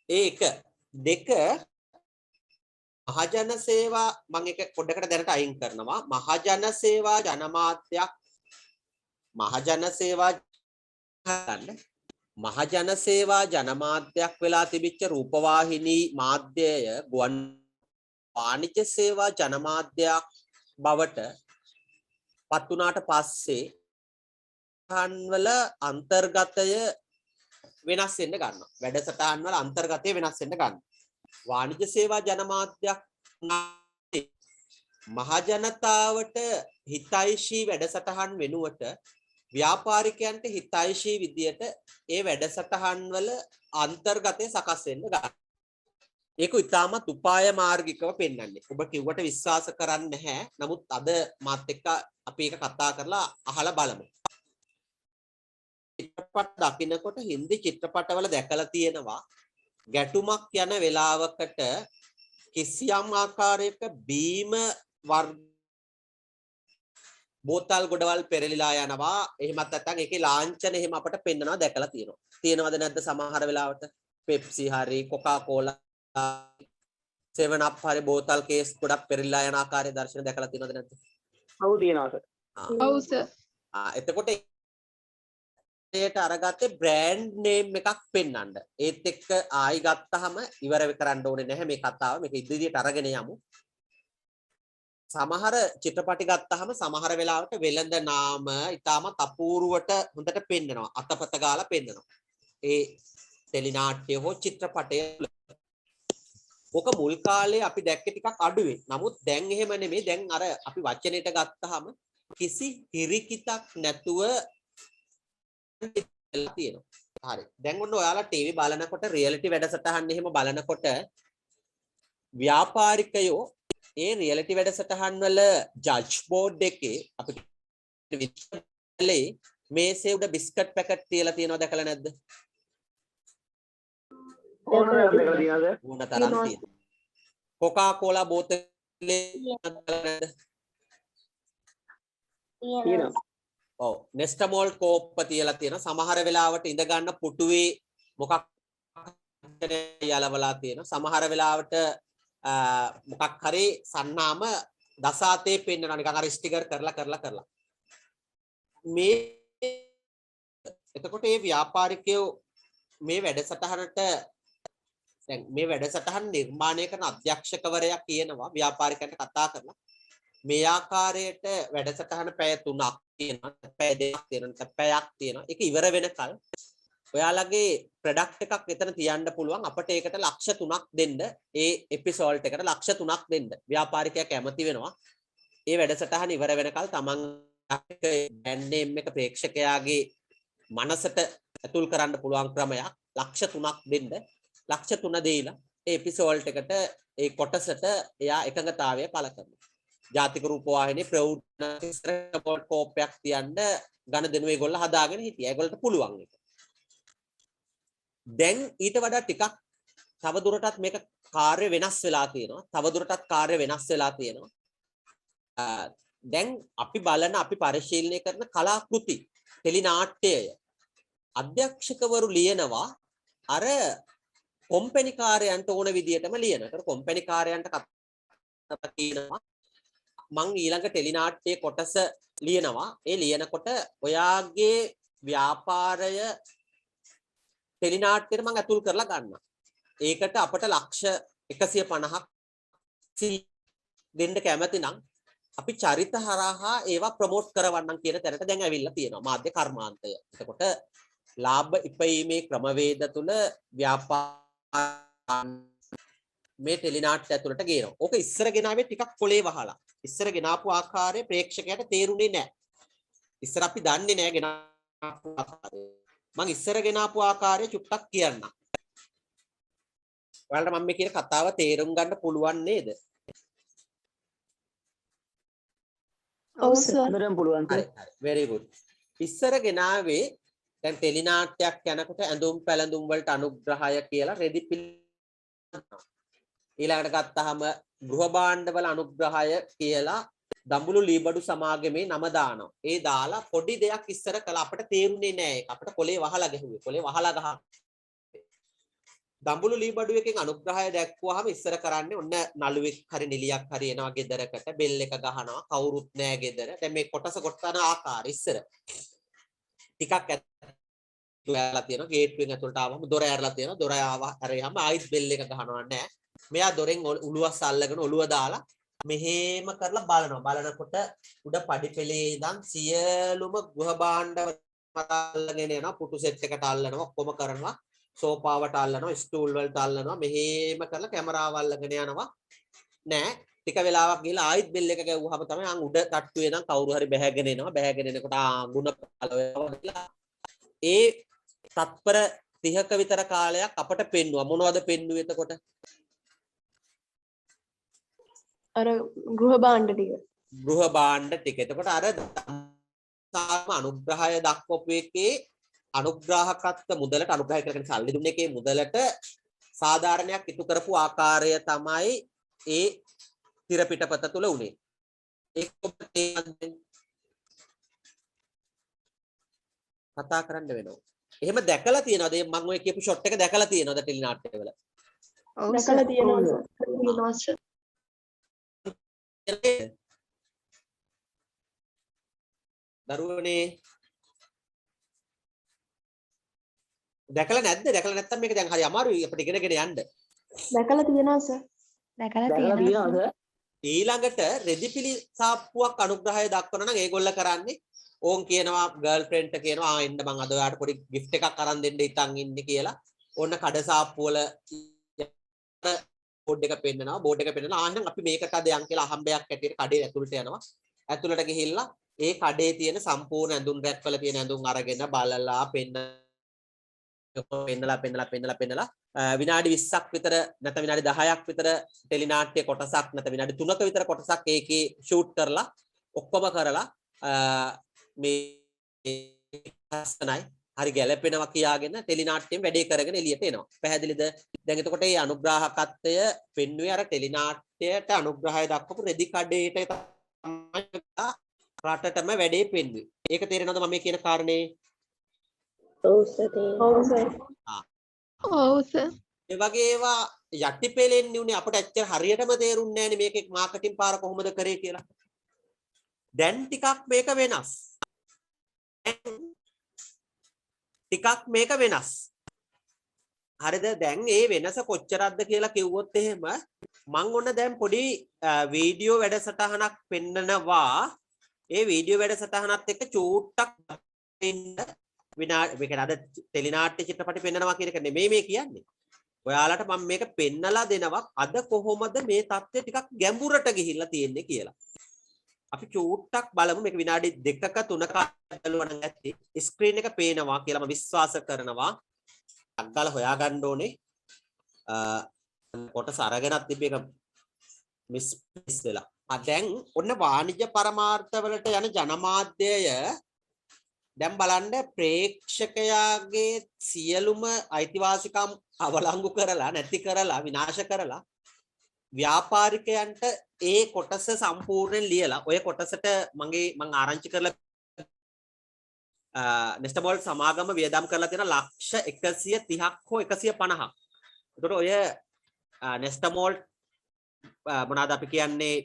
ඒක දෙක මහජන සේවා මම එක පොඩ්ඩකට දැනට අයින් කරනවා. මහජන සේවා ජනමාධ්‍යයක් මහජන සේවා ගන්න මහජන සේවා ජනමාධ්‍යයක් වෙලා තිබිච්ච රූපවාහිනී මාධ්‍යය ගුවන් වාණිජ්‍ය සේවා ජනමාධ්‍යයක් බවට පත් වුණාට පස්සේ වල අන්තර්ගතය වෙනස් වෙන්න ගන්නවා. වැඩසටහන් වල අන්තර්ගතය වෙනස් වෙන්න ගන්නවා. වාණිජ්‍ය සේවා ජනමාධ්‍යයක් මහජනතාවට හිතයිෂී වැඩසටහන් වෙනුවට ව්‍යාපාරිකයන්ට හිතයිෂී විදියට ඒ වැඩසටහන් වල අන්තර්ගතය සකස් වෙන්න ගන්නවා. ඒක ඉතාමත් උපාය මාර්ගිකව පෙන්වන්නේ. ඔබ කිව්වට විශ්වාස කරන්නේ නැහැ. නමුත් අද මාත් එක්ක අපි ඒක කතා කරලා අහලා බලමු. චිත්‍රපට දකින්නකොට හින්දි චිත්‍රපටවල දැකලා තියෙනවා ගැටුමක් යන වෙලාවකට කිසියම් ආකාරයක බීම බෝතල් ගොඩවල් පෙරලිලා යනවා. එහෙමත් නැත්නම් ඒකේ ලාංඡන එහෙම අපට පෙන්නනවා දැකලා තියෙනවා. තියෙනවද නැද්ද සමහර වෙලාවට පෙප්සි හරි කොකා කෝලා 7 up හරි බෝතල් කේස් ගොඩක් පෙරලිලා යන ආකාරයේ දර්ශන දැකලා තියෙනවද නැද්ද? ඔව් තියෙනවා සර්. ඔව් සර්. එතකොට ඒට අරගත්තේ බ්‍රෑන්ඩ් නේම් එකක් පෙන්වන්න. ඒත් එක්ක ආයි ගත්තාම ඉවර කරන්න ඕනේ නැහැ මේ කතාව. මේක ඉදිරියට අරගෙන යමු. සමහර චිත්‍රපටි ගත්තාම සමහර වෙලාවට වෙළඳ නාම ඉතාමත් අපූර්වට හොඳට පෙන්නනවා. අතපත ගාලා පෙන්නනවා. ඒ ටෙලි නාට්‍ය හෝ චිත්‍රපටය ඔක මුල් කාලේ අපි දැක්කේ ටිකක් අඩුවේ. නමුත් දැන් එහෙම නෙමෙයි. දැන් අර අපි වචනෙට ගත්තාම කිසි හිරිකිතක් නැතුව තියෙනවා. හරි. දැන් ඔන්න ඔයාලා ටීවී බලනකොට රියැලිටි වැඩසටහන් එහෙම බලනකොට ව්‍යාපාරිකයෝ ඒ රියැලිටි වැඩසටහන් වල ජජ් බෝඩ් එකේ අපිට විශ්ලේ මේසේ උඩ බිස්කට් පැකට් තියලා තියෙනවද දැකලා නැද්ද? ඕන දැකලා තියෙනවද? ඕන තරම් තියෙනවා. කොකා කෝලා බෝතලේ දැකලා නැද්ද? තියෙනවා. ඔව් නෙස්ටමෝල් කෝප්ප තියලා තියෙන සමහර වෙලාවට ඉඳ ගන්න පුටුවේ මොකක් යලවලා තියෙන සමහර වෙලාවට මොකක් හරි සන්නාම දසාතේ පෙන්නනවා නිකන් අර ස්ටිකර් කරලා මේ එතකොට මේ ව්‍යාපාරිකයෝ මේ වැඩසටහනට දැන් මේ වැඩසටහන නිර්මාණය කරන අධ්‍යක්ෂකවරයා කියනවා ව්‍යාපාරිකයන්ට කතා කරලා මේ ආකාරයට වැඩසටහන පැය 3ක් තියෙනවා පැය 2ක් තියෙනවා පැයක් තියෙනවා ඒක ඉවර වෙනකල් ඔයාලගේ ප්‍රොඩක්ට් එකක් එතන තියන්න පුළුවන් අපිට ඒකට ලක්ෂ 3ක් දෙන්න ඒ එපිසෝඩ් එකට ලක්ෂ 3ක් දෙන්න ව්‍යාපාරිකයා කැමති වෙනවා ඒ වැඩසටහන ඉවර වෙනකල් තමන් බ්‍රෑන්ඩ් නේම් එක ප්‍රේක්ෂකයාගේ මනසට ඇතුල් කරන්න පුළුවන් ක්‍රමයක් ලක්ෂ 3ක් දෙන්න ලක්ෂ 3 දීලා ඒ එපිසෝඩ් එකට ඒ කොටසට එයා එකඟතාවය පළ කරනවා ජාතික රූපවාහිනියේ ප්‍රවෘත්ති කෝපයක් තියන්න ගණදෙනු ඒගොල්ලෝ හදාගෙන හිටියා. ඒගොල්ලන්ට පුළුවන් ඒක. දැන් ඊට වඩා ටිකක් තවදුරටත් මේක කාර්ය වෙනස් වෙලා තියෙනවා. තවදුරටත් කාර්ය වෙනස් වෙලා තියෙනවා. දැන් අපි බලන අපි පරිශීලනය කරන කලාකෘති ටෙලි නාට්‍යය අධ්‍යක්ෂකවරු ලියනවා අර කොම්පැනි කාර්යයන්ට ඕන විදියටම ලියනවා. ඒතර කොම්පැනි කාර්යයන්ට කතා කියනවා මං ඊළඟ ටෙලි නාට්‍යයේ කොටස ලියනවා. ඒ ලියනකොට ඔයාගේ ව්‍යාපාරය ටෙලි නාට්‍යයට මං ඇතුල් කරලා ගන්නවා. ඒකට අපට ලක්ෂ 150ක් දෙන්න කැමති නම් අපි චරිත හරහා ඒවා ප්‍රොමෝට් කරවන්නම් කියන තැනට දැන් ඇවිල්ලා තියෙනවා මාධ්‍ය කර්මාන්තය. එතකොට ලාභ ඉපීමේ ක්‍රමවේද තුල ව්‍යාපාර මේ ටෙලිනාට්‍ය ඇතුළට ගේනවා. ඕක ඉස්සර ගෙනාවේ ටිකක් කොලේ වහලා. ඉස්සර ගෙනාපු ආකාරය ප්‍රේක්ෂකයාට තේරුනේ නැහැ. ඉස්සර අපි දන්නේ නැහැ ගෙනාපු ආකාරය. මම ඉස්සර ගෙනාපු ආකාරය චුට්ටක් කියන්නම්. ඔයාලට මම මේ කියන කතාව තේරුම් ගන්න පුළුවන් නේද? ඔව් සර්. හොඳටම පුළුවන් හරි හරි very good. ඉස්සර ගෙනාවේ දැන් ටෙලිනාට්‍යයක් යනකොට ඇඳුම් පැළඳුම් වලට අනුග්‍රහය කියලා රෙදි ඊළඟට ගත්තාම ගෘහ භාණ්ඩවල අනුග්‍රහය කියලා දඹුලු ලීබඩු සමාගමේ නම දානවා. ඒ දාලා පොඩි දෙයක් ඉස්සර කළා අපිට තේරුනේ නෑ ඒක. අපිට කොලේ වහලා ගැහුවේ. කොලේ වහලා ගහන. දඹුලු ලීබඩු එකෙන් අනුග්‍රහය දැක්කුවාම ඉස්සර කරන්නේ ඔන්න නළුවෙක් හරි නිලියක් හරි එනවා ගෙදරකට බෙල් එක ගහනවා කවුරුත් නෑ ගෙදර. දැන් මේ කොටස කොටන ආකාරය ඉස්සර ටිකක් ඇතුළලා තියෙනවා ගේට්ටුවෙන් ඇතුළට ආවම දොර ඇරලා තියෙනවා දොර ඇරෙහම ආයිත් බෙල් එක ගහනවා නෑ. මෙයා දොරෙන් උළුවස් අල්ලගෙන ඔළුව දාලා මෙහෙම කරලා බලනකොට උඩ පඩිපෙළේ ඉඳන් සියලුම ගෘහ භාණ්ඩ අල්ලගෙන යනවා පුටු සෙට් එකට අල්ලනවා ඔක්කොම කරනවා සෝපාවට අල්ලනවා ස්ටූල් වලට අල්ලනවා මෙහෙම කරලා කැමරාව අල්ලගෙන යනවා නෑ ටික වෙලාවක් ගිහලා ආයිත් බෙල් එක ගැව්වහම තමයි අන් උඩ තට්ටුවේ ඉඳන් කවුරු හරි බැහැගෙන එනවා බැහැගෙන එනකොට ගුණ පළවෙනවා ඒ තත්පර 30ක විතර කාලයක් අපට පෙන්නුවා මොනවද පෙන්නුවේ එතකොට අර ගෘහ භාණ්ඩ ටික. ගෘහ භාණ්ඩ ටික. එතකොට අර සාම අනුග්‍රහය දක්වපු එකේ අනුග්‍රාහකත්ව මුදලට අනුග්‍රහය කරගෙන සල්ලි දුන්න එකේ මුදලට සාධාරණයක් ඉටු කරපු ආකාරය තමයි ඒ තිර පිටපත තුල උනේ. ඒක ඔබට කතා කරන්න වෙනවා. එහෙම දැකලා තියෙනවද? මම ඔය කියපු ෂොට් එක දැකලා තියෙනවද ටෙලිනාට්‍යවල? ඔව් දැකලා තියෙනවා සර්. දරුවනේ දැකලා නැද්ද? දැකලා නැත්තම් මේක දැන් හරි අමාරුයි අපිට ඉගෙනගෙන යන්න. දැකලා තියෙනවා සර්. දැකලා දැකලා තියෙනවා. තියෙනවද? ඊළඟට රෙදිපිලි සාප්පුවක් අනුග්‍රහය දක්වනවා නම් ඒගොල්ල කරන්නේ ඕන් කියනවා ගර්ල්ෆ්‍රෙන්ඩ්ට කියනවා එන්න මං අද ඔයාලට පොඩි gift එකක් අරන් දෙන්න ඉතින් ඉන්නේ කියලා. ඕන්න කඩ සාප්පු වල බෝඩ් එක පෙන්නනවා බෝඩ් එක පෙන්නනවා එහෙනම් අපි මේකට අද යන් කියලා අහම්බයක් ඇටියට කඩේ ඇතුළට යනවා. ඇතුළට ගිහිල්ලා ඒ කඩේ තියෙන සම්පූර්ණ ඇඳුම් රැක්වල තියෙන ඇඳුම් අරගෙන බලලා පෙන්නලා විනාඩි 20ක් විතර නැත්නම් විනාඩි 10ක් විතර ටෙලිනාට්‍ය කොටසක් නැත්නම් විනාඩි 3ක විතර කොටසක් ඒකේ ෂූට් කරලා ඔක්කොම කරලා මේ හස්තනයි හරි ගැලපෙනවා කියාගෙන ටෙලිනාට්‍යයෙන් වැඩේ කරගෙන එළියට එනවා. පැහැදිලිද? දැන් එතකොට මේ අනුග්‍රාහකත්වය පෙන්වුවේ අර ටෙලිනාට්‍යයට අනුග්‍රහය දක්වපු රෙදි කඩේට තමයි රටටම වැඩේ පෙන්වුවේ. ඒක තේරෙනවද මම මේ කියන කාරණේ? ඔව් සර්. ඔව් සර්. ඒ වගේ ඒවා යටිපෙලෙන්නේ උනේ අපිට ඇත්තට හරියටම තේරුන්නේ නැහැනේ මේකේ මාකටිං පාර කොහොමද කරේ කියලා. දැන් ටිකක් මේක වෙනස්. හරිද? දැන් ඒ වෙනස කොච්චරක්ද කියලා කිව්වොත් එහෙම මම ඔන්න දැන් පොඩි වීඩියෝ වැඩසටහනක් පෙන්නනවා. ඒ වීඩියෝ වැඩසටහනත් එක්ක චූට්ටක් ඉන්න විනාඩි මේක අද ටෙලිනාට්‍ය චිත්‍රපටි පෙන්නනවා කියන එක නෙමෙයි මේ කියන්නේ. ඔයාලට මම මේක පෙන්නලා දෙනවා අද කොහොමද මේ தත්ත්වය ටිකක් ගැඹුරට ගිහිල්ලා තියෙන්නේ කියලා. අපි චූට්ටක් බලමු මේක විනාඩි 2ක 3ක බලනවා නම් ඇත්තේ ස්ක්‍රීන් එක පේනවා කියලා මම විශ්වාස කරනවා. අග්ගල හොයාගන්න ඕනේ. කොටස අරගෙනත් තිබ්බ එක මිස් වෙලා. දැන් ඔන්න වාණිජ්‍ය පරමාර්ථ වලට යන ජනමාධ්‍යය දැන් බලන්න ප්‍රේක්ෂකයාගේ සියලුම අයිතිවාසිකම් අවලංගු කරලා නැති කරලා විනාශ කරලා ව්‍යාපාරිකයන්ට ඒ කොටස සම්පූර්ණයෙන් ලියලා ඔය කොටසට මම ආරංචි කරලා නෙස්ටමෝල් සමාගම වියදම් කරලා තියෙන ලක්ෂ 130ක් හෝ 150ක්. ඒතකොට ඔය නෙස්ටමෝල් මොනවාද අපි කියන්නේ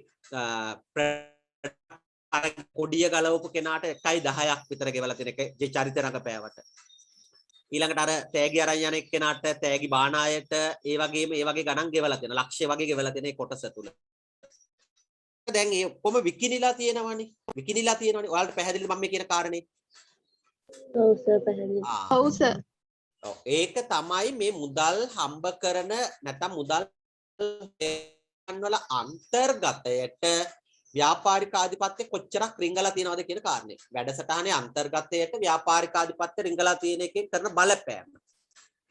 කොඩිය ගලවපු කෙනාට 1.10ක් විතර ගෙවලා තියෙන එක චරිත රංගපෑවට. ඊළඟට අර තෑගි අරන් යන එක්කෙනාට තෑගි බාන අයට ඒ වගේ ගණන් ගෙවලා තියෙන ලක්ෂය වගේ ගෙවලා තියෙන කොටස තුල. දැන් ඒ ඔක්කොම විකිනිලා තියෙනවනේ. ඔයාලට පැහැදිලිද මම මේ කියන කාරණේ? ඔව් සර් පැහැදිලි. ඔව් සර්. ඔව් ඒක තමයි මේ මුදල් හම්බ කරන නැත්නම් මුදල් වල අන්තර්ගතයට ව්‍යාපාරික ආධිපත්‍ය කොච්චරක් රිංගලා තියෙනවද කියන කාරණේ. වැඩසටහනේ අන්තර්ගතයට ව්‍යාපාරික ආධිපත්‍ය රිංගලා තියෙන එකෙන් කරන බලපෑම.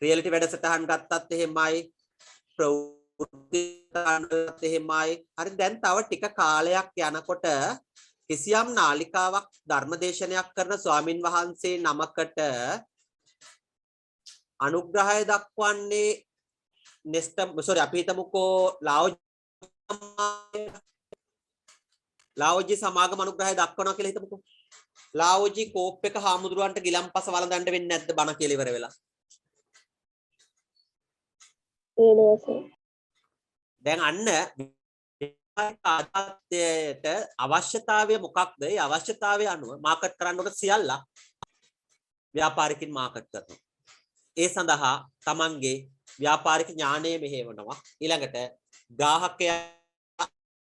රියැලිටි වැඩසටහන් ගත්තත් එහෙමයි, ප්‍රවෘත්ති ගත්තත් එහෙමයි. හරි දැන් තව ටික කාලයක් යනකොට කිසියම් නාලිකාවක් ධර්මදේශනයක් කරන ස්වාමින් වහන්සේ නමකට අනුග්‍රහය දක්වන්නේ අපි හිතමුකෝ ලාවෝජි සමාගම අනුග්‍රහය දක්වනවා කියලා හිතමුකෝ. ලාවෝජි කෝප් එක හාමුදුරුවන්ට ගිලම්පස වළඳන්න වෙන්නේ නැද්ද බණ කියලා ඉවර වෙලා? වෙනවා සර්. දැන් අන්න ආදායයට අවශ්‍යතාවය මොකක්ද? ඒ අවශ්‍යතාවය අනුව මාකට් කරන්න ඕන සියල්ල ව්‍යාපාරිකින් මාකට් කරනවා. ඒ සඳහා තමන්ගේ ව්‍යාපාරික ඥානය මෙහෙවනවා. ඊළඟට ග්‍රාහකයා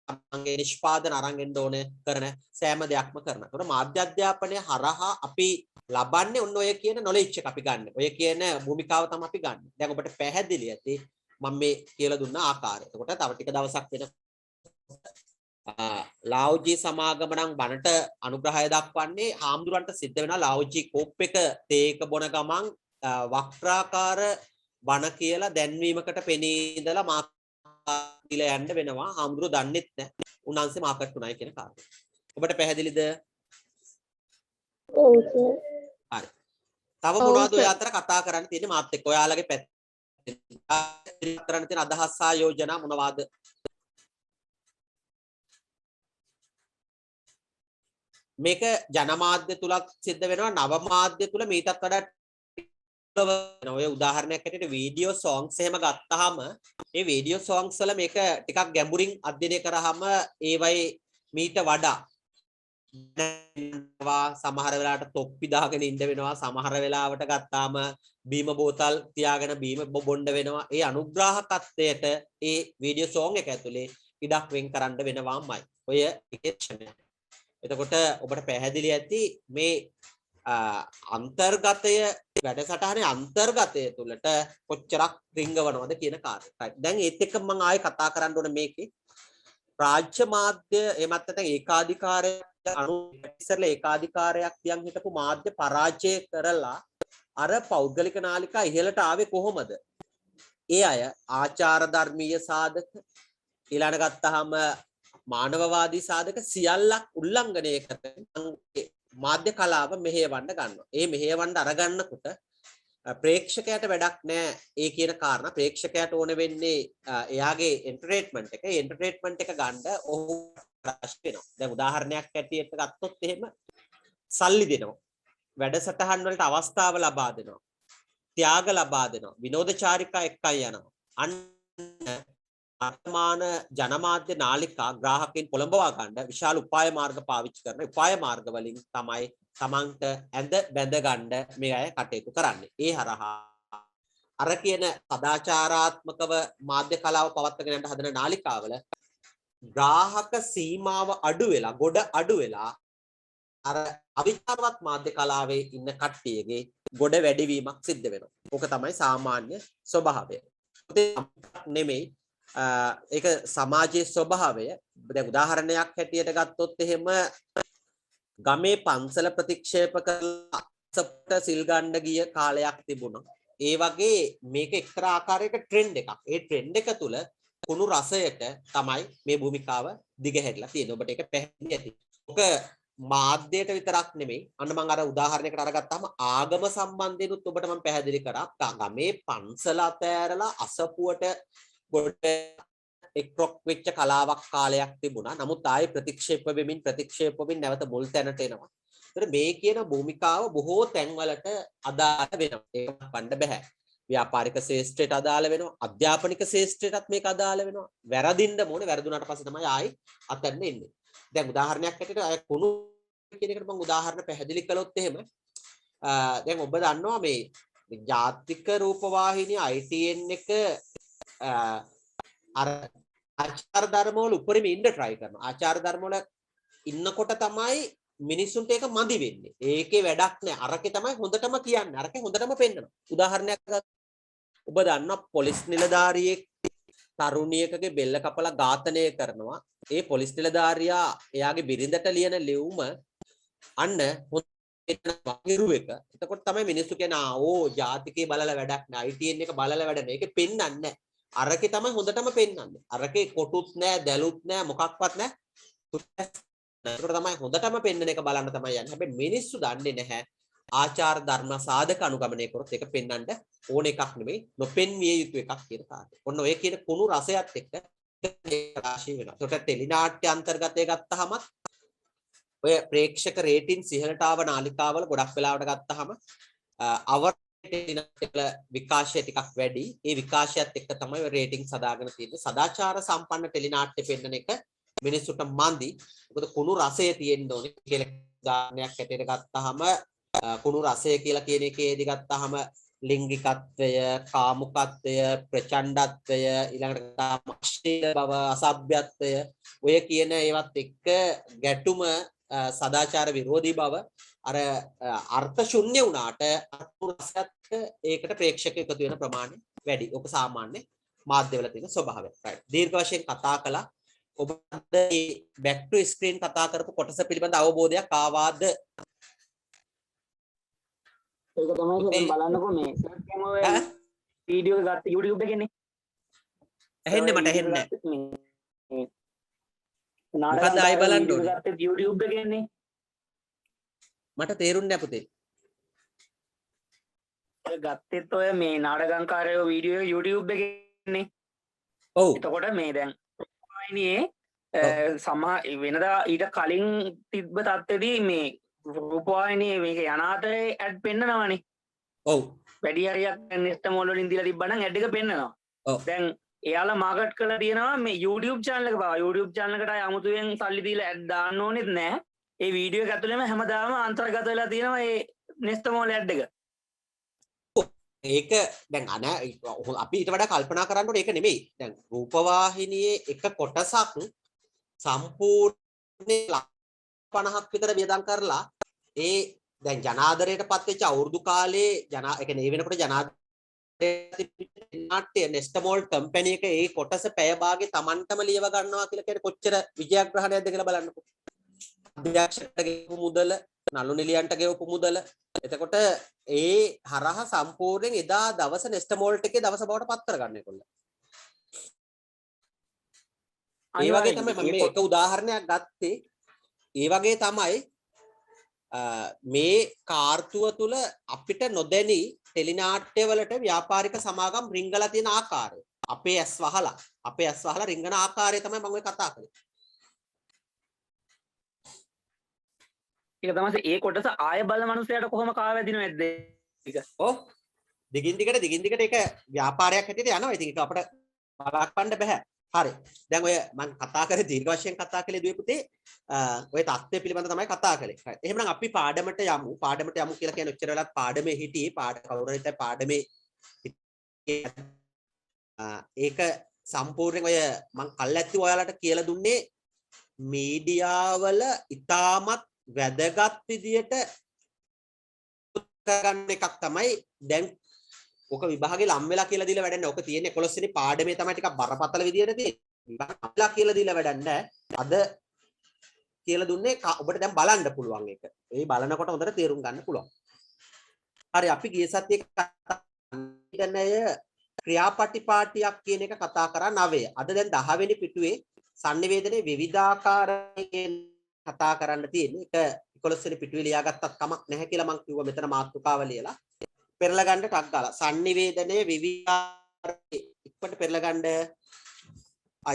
තමන්ගේ නිෂ්පාදන අරන් එන්න ඕන කරන සෑම දෙයක්ම කරනවා. ඒකට මාධ්‍ය අධ්‍යාපනය හරහා අපි ලබන්නේ ඔන්න ඔය කියන නොලෙජ් එක අපි ගන්න. ඔය කියන භූමිකාව තමයි අපි ගන්න. දැන් ඔබට පැහැදිලි ඇති මම මේ කියලා දුන්න ආකාරය. එතකොට තව ටික දවසක් වෙන ලාවෝජි සමාගම නම් බණට අනුග්‍රහය දක්වන්නේ හාමුදුරන්ට සිද්ධ වෙනවා ලාවෝජි කෝප් එක තේක බොන ගමන් වක්‍රාකාර බණ කියලා දැන්වීමකට පෙනී ඉඳලා මාර්කට් යන්න වෙනවා. හාමුදුරුවෝ දන්නෙත් නැහැ. උන්වන්සේ මාර්කට් උනායි කියන කාරණය. ඔබට පැහැදිලිද? ඔව් සර්. හරි. තව මොනවද ඔය අතර කතා කරන්න තියෙන්නේ මාත් එක්ක? ඔයාලගේ පැත්තෙන් කරන්න තියෙන අදහස් සහ යෝජනා මොනවාද? මේක ජනමාධ්‍ය තුලත් සිද්ධ වෙනවා, නව මාධ්‍ය තුල මීටත් වඩා ඔය උදාහරණයක් ඇටියට වීඩියෝ සොන්ග්ස් එහෙම ගත්තාම ඒ වීඩියෝ සොන්ග්ස් වල මේක ටිකක් ගැඹුරින් අධ්‍යයනය කරාම ඒවයි මීට වඩා සමහර වෙලාවට තොප්පි දාගෙන ඉන්න වෙනවා, සමහර වෙලාවට ගත්තාම බීම බෝතල් තියාගෙන බීම බොන්න වෙනවා. ඒ අනුග්‍රාහකත්වයට ඒ වීඩියෝ සොන්ග් එක ඇතුලේ ඉඩක් වෙන් කරන්න වෙනවාමයි. ඔය ඉක්ෂණය. එතකොට ඔබට පැහැදිලි ඇති මේ අන්තර්ගතය වැඩසටහනේ අන්තර්ගතය තුළට කොච්චරක් රිංගවනවද කියන කාරණය. දැන් ඒත් එක්ක මම ආයෙ කතා කරන්න ඕනේ මේකේ රාජ්‍ය මාධ්‍ය එමත් නැත්නම් ඒකාධිකාරයක් ඉස්සරලා ඒකාධිකාරයක් තියන් හිටපු මාධ්‍ය පරාජය කරලා අර පෞද්ගලික නාලිකා ඉහළට ආවේ කොහොමද? ඒ අය ආචාර ධර්මීය සාධක ඊළඟට ගත්තාම මානවවාදී සාධක සියල්ලක් උල්ලංඝනය කරන මාධ්‍ය කලාව මෙහෙයවන්න ගන්නවා. ඒ මෙහෙයවන්න අරගන්නකොට ප්‍රේක්ෂකයාට වැඩක් නැහැ. ඒ කියන කාරණා ප්‍රේක්ෂකයාට ඕන වෙන්නේ එයාගේ එන්ටර්ටේන්මන්ට් එක. ඒ එන්ටර්ටේන්මන්ට් එක ගන්න ඔහු ප්‍රශ්න වෙනවා. දැන් උදාහරණයක් ඇටියට ගත්තොත් එහෙම සල්ලි දෙනවා. වැඩසටහන් වලට අවස්ථාව ලබා දෙනවා. ත්‍යාග ලබා දෙනවා. විනෝදචාරිකා එක්කයි යනවා. අන්න වර්තමාන ජනමාධ්‍ය නාලිකා ග්‍රාහකයන් පොළඹවා ගන්න විශාල උපාය මාර්ග පාවිච්චි කරන උපාය මාර්ග වලින් තමයි තමන්ට ඇඳ බැඳ ගන්න මේ අය කටයුතු කරන්නේ. ඒ හරහා අර කියන සදාචාරාත්මකව මාධ්‍ය කලාව පවත්වාගෙන යන හදන නාලිකාවල ග්‍රාහක සීමාව අඩු වෙලා ගොඩ අඩු වෙලා අර අවිචාරවත් මාධ්‍ය කලාවේ ඉන්න කට්ටියගේ ගොඩ වැඩිවීමක් සිද්ධ වෙනවා. ඕක තමයි සාමාන්‍ය ස්වභාවය. නෙමෙයි ඒක සමාජයේ ස්වභාවය. දැන් උදාහරණයක් හැටියට ගත්තොත් එහෙම ගමේ පන්සල ප්‍රතික්ෂේප කරලා සප්ත සිල් ගන්න ගිය කාලයක් තිබුණා. ඒ වගේ මේක එක්තරා ආකාරයක ට්‍රෙන්ඩ් එකක්. ඒ ට්‍රෙන්ඩ් එක තුල කුණු රසයට තමයි මේ භූමිකාව දිගහැරිලා තියෙන්නේ. ඔබට ඒක පැහැදිලි ඇති. ඔක මාධ්‍යයට විතරක් නෙමෙයි. අන්න මම අර උදාහරණයකට අරගත්තාම ආගම සම්බන්ධයෙන්ුත් ඔබට මම පැහැදිලි කරා. ගමේ පන්සල අතෑරලා අසපුවට ගොඩ එක්රොක් වෙච්ච කලාවක් කාලයක් තිබුණා. නමුත් ආයේ ප්‍රතික්ෂේප වෙමින් නැවත මුල් තැනට එනවා. ඒතර මේ කියන භූමිකාව බොහෝ තැන්වලට අදාළ වෙනවා. ඒක වන්න බෑ. ව්‍යාපාරික ශාස්ත්‍රයට අදාළ වෙනවා. අධ්‍යාපනික ශාස්ත්‍රයටත් මේක අදාළ වෙනවා. වැරදින්න ඕනේ. වැරදුනාට පස්සේ තමයි ආයි අතන්න එන්නේ. දැන් උදාහරණයක් ඇටියට අය කුණු කියන එකට මම උදාහරණ පැහැදිලි කළොත් එහෙම දැන් ඔබ දන්නවා මේ ජාතික රූපවාහිනිය ITN එක අර ආචාර ධර්ම වල උඩරිම ඉන්න try කරනවා. ආචාර ධර්ම වල ඉන්නකොට තමයි මිනිස්සුන්ට ඒක මදි වෙන්නේ. ඒකේ වැඩක් නැහැ. අරකේ තමයි හොඳටම කියන්නේ. අරකේ හොඳටම පෙන්නනවා. උදාහරණයක් ඔබ දන්නා පොලිස් නිලධාරියෙක් තරුණියකගේ බෙල්ල කපලා ඝාතනය කරනවා. ඒ පොලිස් නිලධාරියා එයාගේ බිරිඳට ලියන ලියුම අන්න වගිරු එක. එතකොට තමයි මිනිස්සු කියන්නේ ඕ ජාතිකේ බලලා වැඩක් නෑ. ITN එක බලලා වැඩ නෑ. ඒකේ පෙන්වන්නේ නෑ. අරකේ තමයි හොඳටම පෙන්වන්නේ. අරකේ කොටුත් නෑ, දැලුත් නෑ, මොකක්වත් නෑ. ඒකට තමයි හොඳටම පෙන්වන එක බලන්න තමයි යන්නේ. හැබැයි මිනිස්සු දන්නේ නැහැ. ආචාර ධර්ම සාධක අනුගමනය කරොත් ඒක පෙන්වන්න ඕන එකක් නෙමෙයි. නොපෙන්විය යුතු එකක් කියන කාරණේ. ඔන්න ඔය කියන කුණු රසයත් එක්ක රාශිය වෙනවා. ඒකට ටෙලිනාට්‍ය අන්තර්ගතය ගත්තාම ඔය ප්‍රේක්ෂක රේටින්ග්ස් ඉහළට ආව නාලිකාවල ගොඩක් වෙලාවට ගත්තාම අවර් ටෙලිනාට්‍ය විකාශය ටිකක් වැඩි. ඒ විකාශයත් එක්ක තමයි ඔය රේටින්ග්ස් හදාගෙන තියෙන්නේ. සදාචාර සම්පන්න ටෙලිනාට්‍ය පෙන්වන එක මිනිස්සුන්ට මන්දි. මොකද කුණු රසය තියෙන්න ඕනේ කියලා උදාහරණයක් හැටියට ගත්තාම කුණු රසය කියලා කියන එකේදී ගත්තාම ලිංගිකත්වය, කාමුකත්වය, ප්‍රචණ්ඩත්වය, ඊළඟට අශ්ලීල බව, අසභ්‍යත්වය ඔය කියන ඒවත් එක්ක ගැටුම සදාචාර විරෝධී බව අර අර්ථ ශුන්‍ය වුණාට රසයත් ඒකට ප්‍රේක්ෂක එකතු වෙන ප්‍රමාණය වැඩි. ඔක සාමාන්‍ය මාධ්‍යවල තියෙන ස්වභාවය. right. දීර්ඝ වශයෙන් කතා කළා. ඔබ මේ back to screen කතා කරපු කොටස පිළිබඳ අවබෝධයක් ආවාද? ඒක තමයි දැන් බලන්නකෝ මේ සර්ච් එකම ඔය වීඩියෝ එක ගත්ත YouTube එකේනේ. ඇහෙන්නේ මට ඇහෙන්නේ නැහැ. මොකද ආයි බලන්න ඕනේ. ගත්ත YouTube එකේනේ. මට තේරුන්නේ නැහැ පුතේ. ඔය ගත්තෙත් ඔය මේ නාටකංකාරයෝ වීඩියෝ එක YouTube එකේනේ. ඔව්. එතකොට මේ දැන් වයිනියේ වෙනදා ඊට කලින් තිබ්බ තත්ත්වෙදී මේ රූපවාහිනියේ මේක යනාතරේ ඇඩ් පෙන්නනවනේ. ඔව්. වැඩි හරියක් නෙස්ට් මෝල් වලින් දීලා තිබ්බනම් ඇඩ් එක පෙන්නනවා. ඔව්. දැන් එයාලා මාකට් කරලා තියෙනවා මේ YouTube channel එක පවා. YouTube channel එකට 아무තුවෙන් සල්ලි දීලා ඇඩ් දාන්න ඕනෙත් නැහැ. ඒ වීඩියෝ එක ඇතුළේම හැමදාම අන්තර්ගත වෙලා තියෙනවා මේ නෙස්ට් මෝල් ඇඩ් එක. ඒක දැන් අපි ඊට වඩා කල්පනා කරන්න ඕනේ ඒක නෙමෙයි. දැන් රූපවාහිනියේ එක කොටසක් සම්පූර්ණ 50ක් විතර වියදම් කරලා ඒ දැන් ජනාදරයට පත් වෙච්ච අවුරුදු කාලේ ඒ කියන්නේ ඒ වෙනකොට ජනාදරයට නෙස්ට් මෝල් කම්පැනි එක ඒ කොටස පැය භාගේ Tamanටම ලියව ගන්නවා කියලා කියන්නේ කොච්චර විජයග්‍රහණයක්ද කියලා බලන්නකෝ. අධ්‍යක්ෂකට ගෙවපු මුදල, නළු නිලියන්ට ගෙවපු මුදල. එතකොට ඒ හරහා සම්පූර්ණයෙන් එදා දවස නෙස්ට් මෝල්ට් එකේ දවස බවට පත් කරගන්න ඒගොල්ලෝ. ඒ වගේ තමයි මම මේ එක උදාහරණයක් ගත්තේ. ඒ වගේ තමයි මේ කාර්තුව තුල අපිට නොදැනි ටෙලිනාට්‍ය වලට ව්‍යාපාරික සමාගම් රිංගලා තියෙන ආකාරය. අපේ ඇස් වහලා රිංගන ආකාරය තමයි මම ඔය කතා කරේ. ඒක තමයි ඒ කොටස ආය බලන මනුස්සයාට කොහොම කාවැදිනව නැද්ද ඒක. ඔව්. දිගින් දිගට ඒක ව්‍යාපාරයක් හැටියට යනවා. ඉතින් ඒක අපිට බලන්න බෑ. හරි. දැන් ඔය මම කතා කරේ දීර්ඝ වශයෙන් කතා කළේ දුවේ පුතේ ඔය தත්ත්වය පිළිබඳව තමයි කතා කළේ. හරි. එහෙනම් අපි පාඩමට යමු. පාඩමට යමු කියලා කියන ඔච්චර වෙලාවක් පාඩමේ හිටියේ. කවුරු හරි පාඩමේ ඒක සම්පූර්ණයෙන් ඔය මම කල්ැත්ති ඔයාලට කියලා දුන්නේ මීඩියාවල ඉතාමත් වැදගත් විදියට ගන්න එකක් තමයි දැන් ඔක විභාගේ ලම් වෙලා කියලා දීලා වැඩක් නැහැ. ඔක තියෙන්නේ 11 වෙනි පාඩමේ තමයි ටිකක් බරපතල විදියට තියෙන්නේ. විභාගලා කියලා දීලා වැඩක් නැහැ. අද කියලා දුන්නේ ඔබට දැන් බලන්න පුළුවන් එක. ඒ බලනකොට හොඳට තේරුම් ගන්න පුළුවන්. හරි අපි ගිය සතියේ ක්‍රියාපටිපාටියක් කියන එක කතා කරා 9. අද දැන් 10 වෙනි පිටුවේ sannivedanaye විවිධාකාරයෙන් කතා කරන්න තියෙන්නේ. ඒක 11 වෙනි පිටුවේ ලියාගත්තත් කමක් නැහැ කියලා මම කිව්වා මෙතන මාතෘකාව ලියලා. පෙරලා ගන්න ටක් ගාලා sannivedanaye විවිධාකාරයෙන් ඉක්මනට පෙරලා ගන්න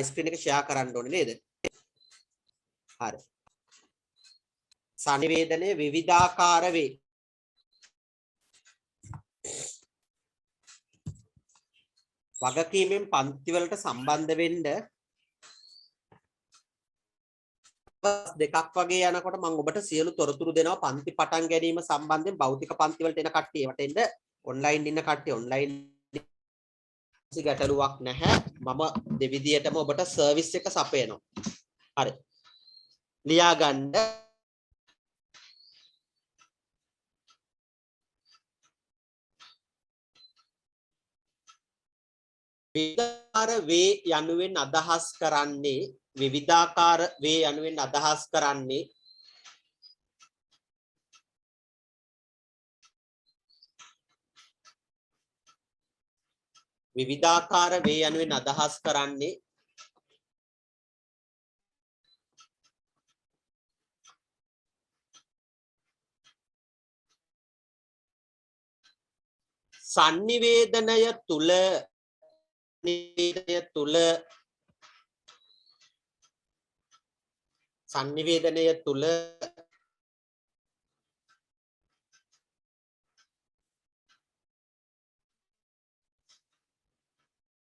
ස්ක්‍රීන් එක ෂෙයා කරන්න ඕනේ නේද? හරි. sannivedanaye විවිධාකාර වේ. වගකීමෙන් පන්ති වලට සම්බන්ධ වෙන්න දෙකක් වගේ යනකොට මම ඔබට සියලු තොරතුරු දෙනවා පන්ති පටන් ගැනීම සම්බන්ධයෙන් භෞතික පන්ති වලට එන කට්ටිය ඒවට එන්න ඔන්ලයින් ඉන්න කට්ටිය ඔන්ලයින් ගැටලුවක් නැහැ මම දෙවිදියටම ඔබට සර්විස් එක සපයනවා හරි ලියා ගන්න විවිධාකාර වේ යනුවෙන් අදහස් කරන්නේ විවිධාකාර වේ යනුවෙන් අදහස් කරන්නේ විවිධාකාර වේ යනුවෙන් අදහස් කරන්නේ sannivedanaya තුල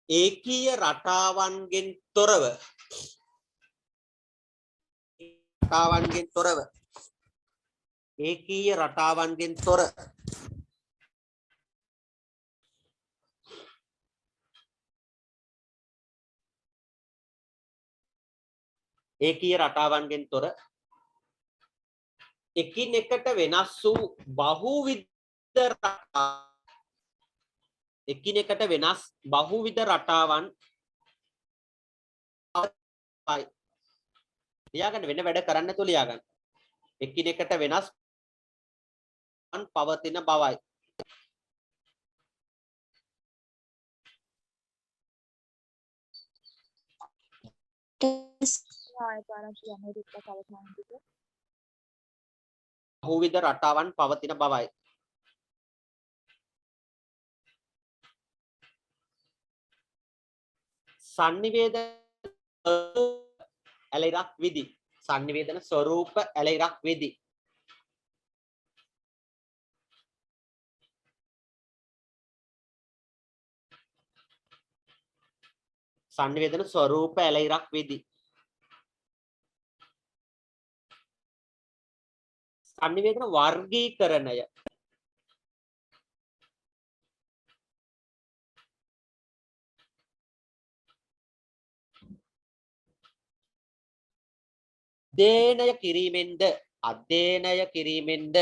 ඒකීය රටාවන්ගෙන් තොරව ඒකීය රටාවන්ගෙන් තොර ඒකීය රටාවන්ගෙන් තොර එකිනෙකට වෙනස් වූ බහුවිධ එකිනෙකට වෙනස් බහුවිධ රටාවන් ලියාගන්න වෙන වැඩ කරන්න නැතුව ලියාගන්න. එකිනෙකට වෙනස් පවතින බවයි. බහුවිධ රටාවන් පවතින බවයි. sannivedana ඇලයිරක් විදි. sannivedana ස්වරූප ඇලයිරක් විදි. sannivedana ස්වරූප ඇලයිරක් විදි. sannivedana වර්ගීකරණය අධ්‍යයනය කිරීමෙන්ද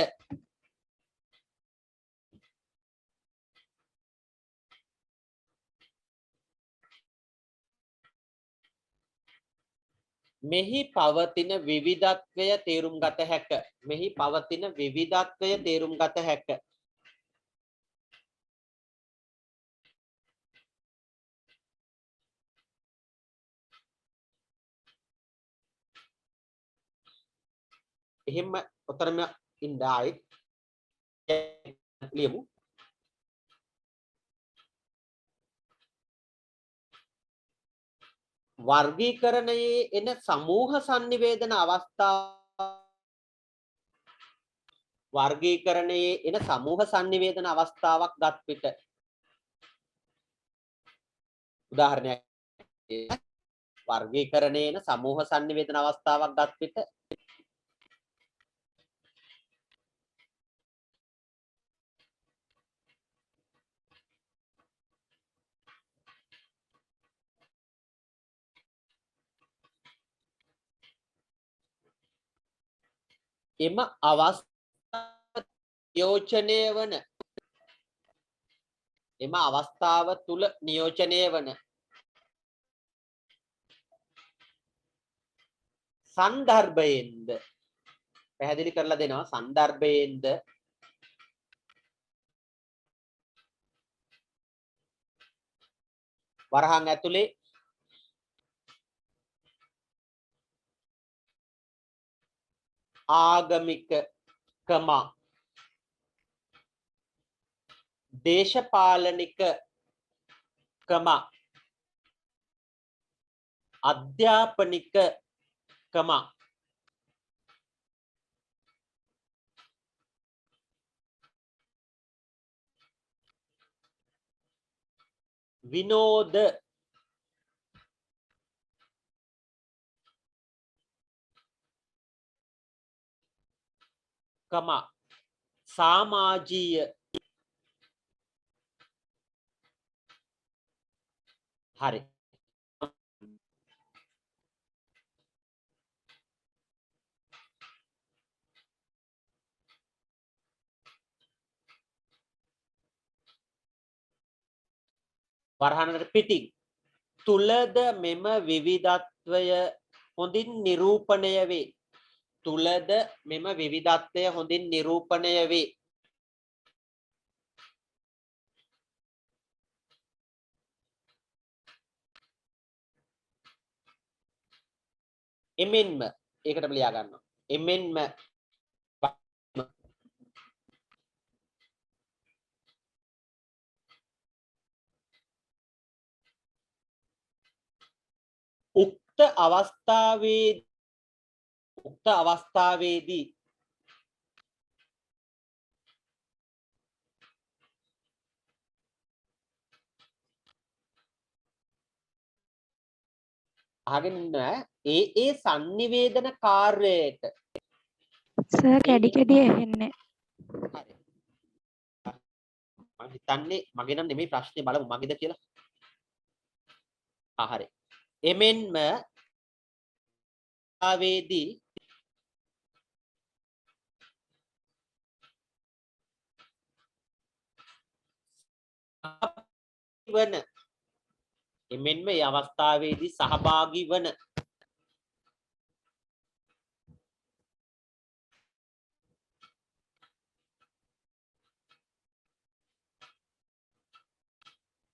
මෙහි පවතින විවිධත්වය තේරුම් ගත හැක. මෙහි පවතින විවිධත්වය තේරුම් ගත හැක. එහෙම උතරම ඉඳයි ලියමු. වර්ගීකරණයේ එන සමූහ sannivedana අවස්ථාවක් ගත් පිට උදාහරණයක් වර්ගීකරණයේ එන සමූහ sannivedana අවස්ථාවක් ගත් පිට එම අවස්ථාව තුල නියෝජනය වන සන්දර්භයෙන්ද පැහැදිලි කරලා දෙනවා. සන්දර්භයෙන්ද වරහන් ඇතුලේ ආගමිකකම දේශපාලනිකකම අධ්‍යාපනිකකම විනෝද කම සමාජීය හරි. වරහනකට පිටින් තුලද මෙම විවිධත්වය හොඳින් නිරූපණය වේ. තුලද මෙම විවිධත්වය හොඳින් නිරූපණය වේ. එමෙන්ම ඒකටම ලියා ගන්නවා. එමෙන්ම උක්ත අවස්ථාවේදී අහගෙන ඉන්න ඒ sannivedana කාර්යයට සර් කැඩි කැඩි ඇහෙන්නේ. හරි. මම හිතන්නේ මගේ නම් නෙමෙයි ප්‍රශ්නේ බලමු මගේද කියලා. හරි. එමෙන්ම ආවේදී වන එමෙන්ම මේ අවස්ථාවේදී සහභාගී වන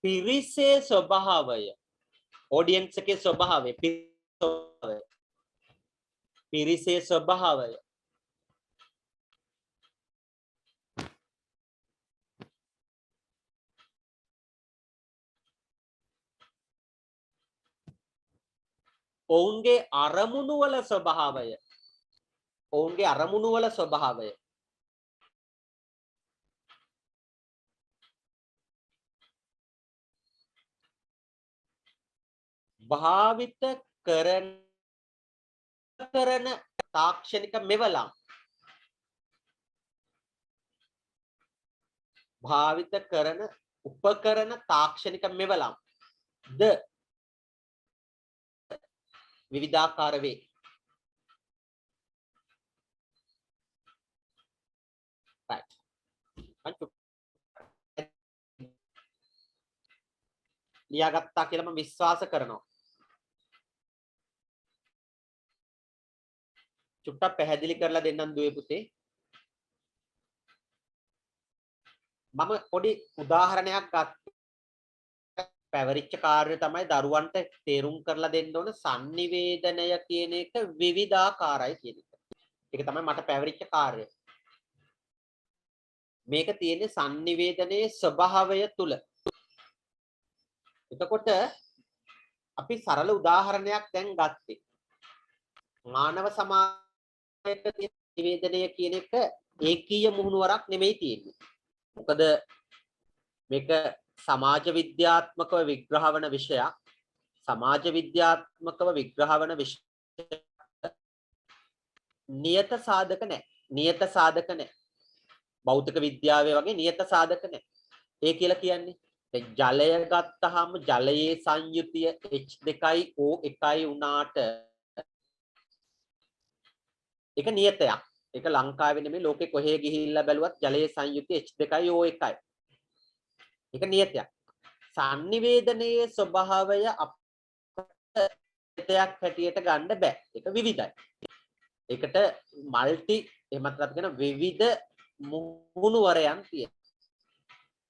පිරිසේ ස්වභාවය ඔඩියන්ස් එකේ ස්වභාවය පිරිසේ ස්වභාවය ඔවුන්ගේ අරමුණු වල ස්වභාවය භාවිත කරන තාක්ෂණික මෙවලම් භාවිත කරන උපකරණ තාක්ෂණික මෙවලම් ද විවිධාකාර වේ. right ලියාගත්තා කියලා මම විශ්වාස කරනවා. චුට්ටක් පැහැදිලි කරලා දෙන්නම් දුවේ පුතේ. මම පොඩි උදාහරණයක් ගත්තා. පැවරිච්ච කාර්යය තමයි දරුවන්ට තේරුම් කරලා දෙන්න ඕන sannivedanaya කියන එක විවිධාකාරයි කියන එක. ඒක තමයි මට පැවරිච්ච කාර්යය. මේක තියෙන්නේ sannivedanයේ ස්වභාවය තුල. එතකොට අපි සරල උදාහරණයක් දැන් ගත්තේ. මානව සමාජයක තියෙන නිවේදනය කියන එක ඒකීය මුහුණුවරක් නෙමෙයි තියෙන්නේ. මොකද මේක සමාජ විද්‍යාත්මකව විග්‍රහ වන විෂයක්. සමාජ විද්‍යාත්මකව විග්‍රහ වන විෂය නියත සාධක නැහැ. භෞතික විද්‍යාවේ වගේ නියත සාධක නැහැ. ඒ කියලා කියන්නේ ජලය ගත්තාම ජලයේ සංයුතිය H2O1 වුණාට ඒක නියතයක්. ඒක ලංකාවේ නෙමෙයි ලෝකේ කොහේ ගිහිල්ලා බැලුවත් ජලයේ සංයුතිය H2O1. ඒක නියතයක්. sannivedanයේ ස්වභාවය අපිට හැටියට ගන්න බෑ. ඒක විවිධයි. ඒකට මල්ටි එහෙමත් නැත්නම් විවිධ මුහුණුවරයන් තියෙනවා.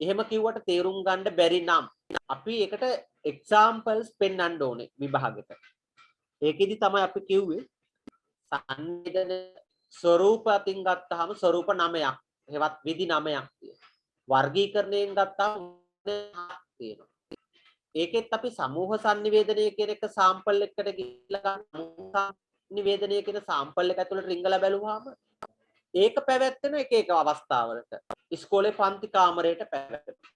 එහෙම කිව්වට තේරුම් ගන්න බැරි නම් අපි ඒකට එක්සැම්පල්ස් පෙන්වන්න ඕනේ විභාගෙට. ඒකෙදි තමයි අපි කිව්වේ sannivedana ස්වරූප අතින් ගත්තාම ස්වරූප 9ක් හෙවත් විධි 9ක් තියෙනවා. වර්ගීකරණයෙන් ගත්තාම තියෙනවා. ඒකෙත් අපි සමූහ sannivedanaya කියන එක සාම්පල් එකකට ගිහිල්ලා ගන්න sannivedanaya කියන සාම්පල් එක ඇතුළට රිංගලා බැලුවාම ඒක පැවැත්වෙන එක අවස්ථාවලට ඉස්කෝලේ පන්ති කාමරයට පැවැත්වෙනවා.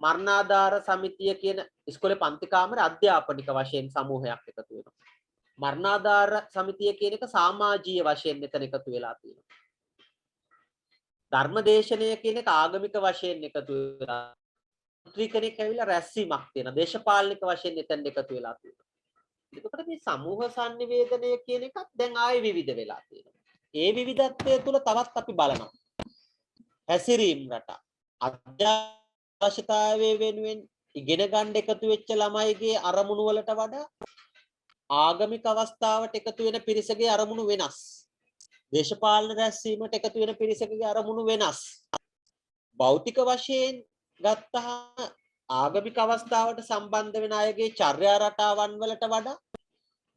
මරණාධාර සමිතිය කියන ඉස්කෝලේ පන්ති කාමරේ අධ්‍යාපනික වශයෙන් සමූහයක් එකතු වෙනවා. මරණාධාර සමිතිය කියන එක සමාජීය වශයෙන් මෙතන එකතු වෙලා තියෙනවා. ධර්මදේශනය කියන එක ආගමික වශයෙන් එකතු වෙලා. මන්ත්‍රී කෙනෙක් ඇවිල්ලා රැස්වීමක් තියෙනවා. දේශපාලනික වශයෙන් එතන එකතු වෙලා තියෙනවා. එතකොට මේ සමූහ sannivedanaya කියන එකත් දැන් ආයෙ විවිධ වෙලා තියෙනවා. ඒ විවිධත්වය තුළ තවත් අපි බලනවා. හැසිරීම් රටා අධ්‍යාපනයේ වෙනුවෙන් ඉගෙන ගන්න එකතු වෙච්ච ළමයිගේ අරමුණු වලට වඩා ආගමික අවස්ථාවට එකතු වෙන පිරිසගේ අරමුණු වෙනස්. දේශපාලන රැස්වීමට එකතු වෙන පිරිසකගේ අරමුණු වෙනස්. භෞතික වශයෙන් ගත්තහම ආගමික අවස්ථාවට සම්බන්ධ වෙන අයගේ චර්යා රටාවන් වලට වඩා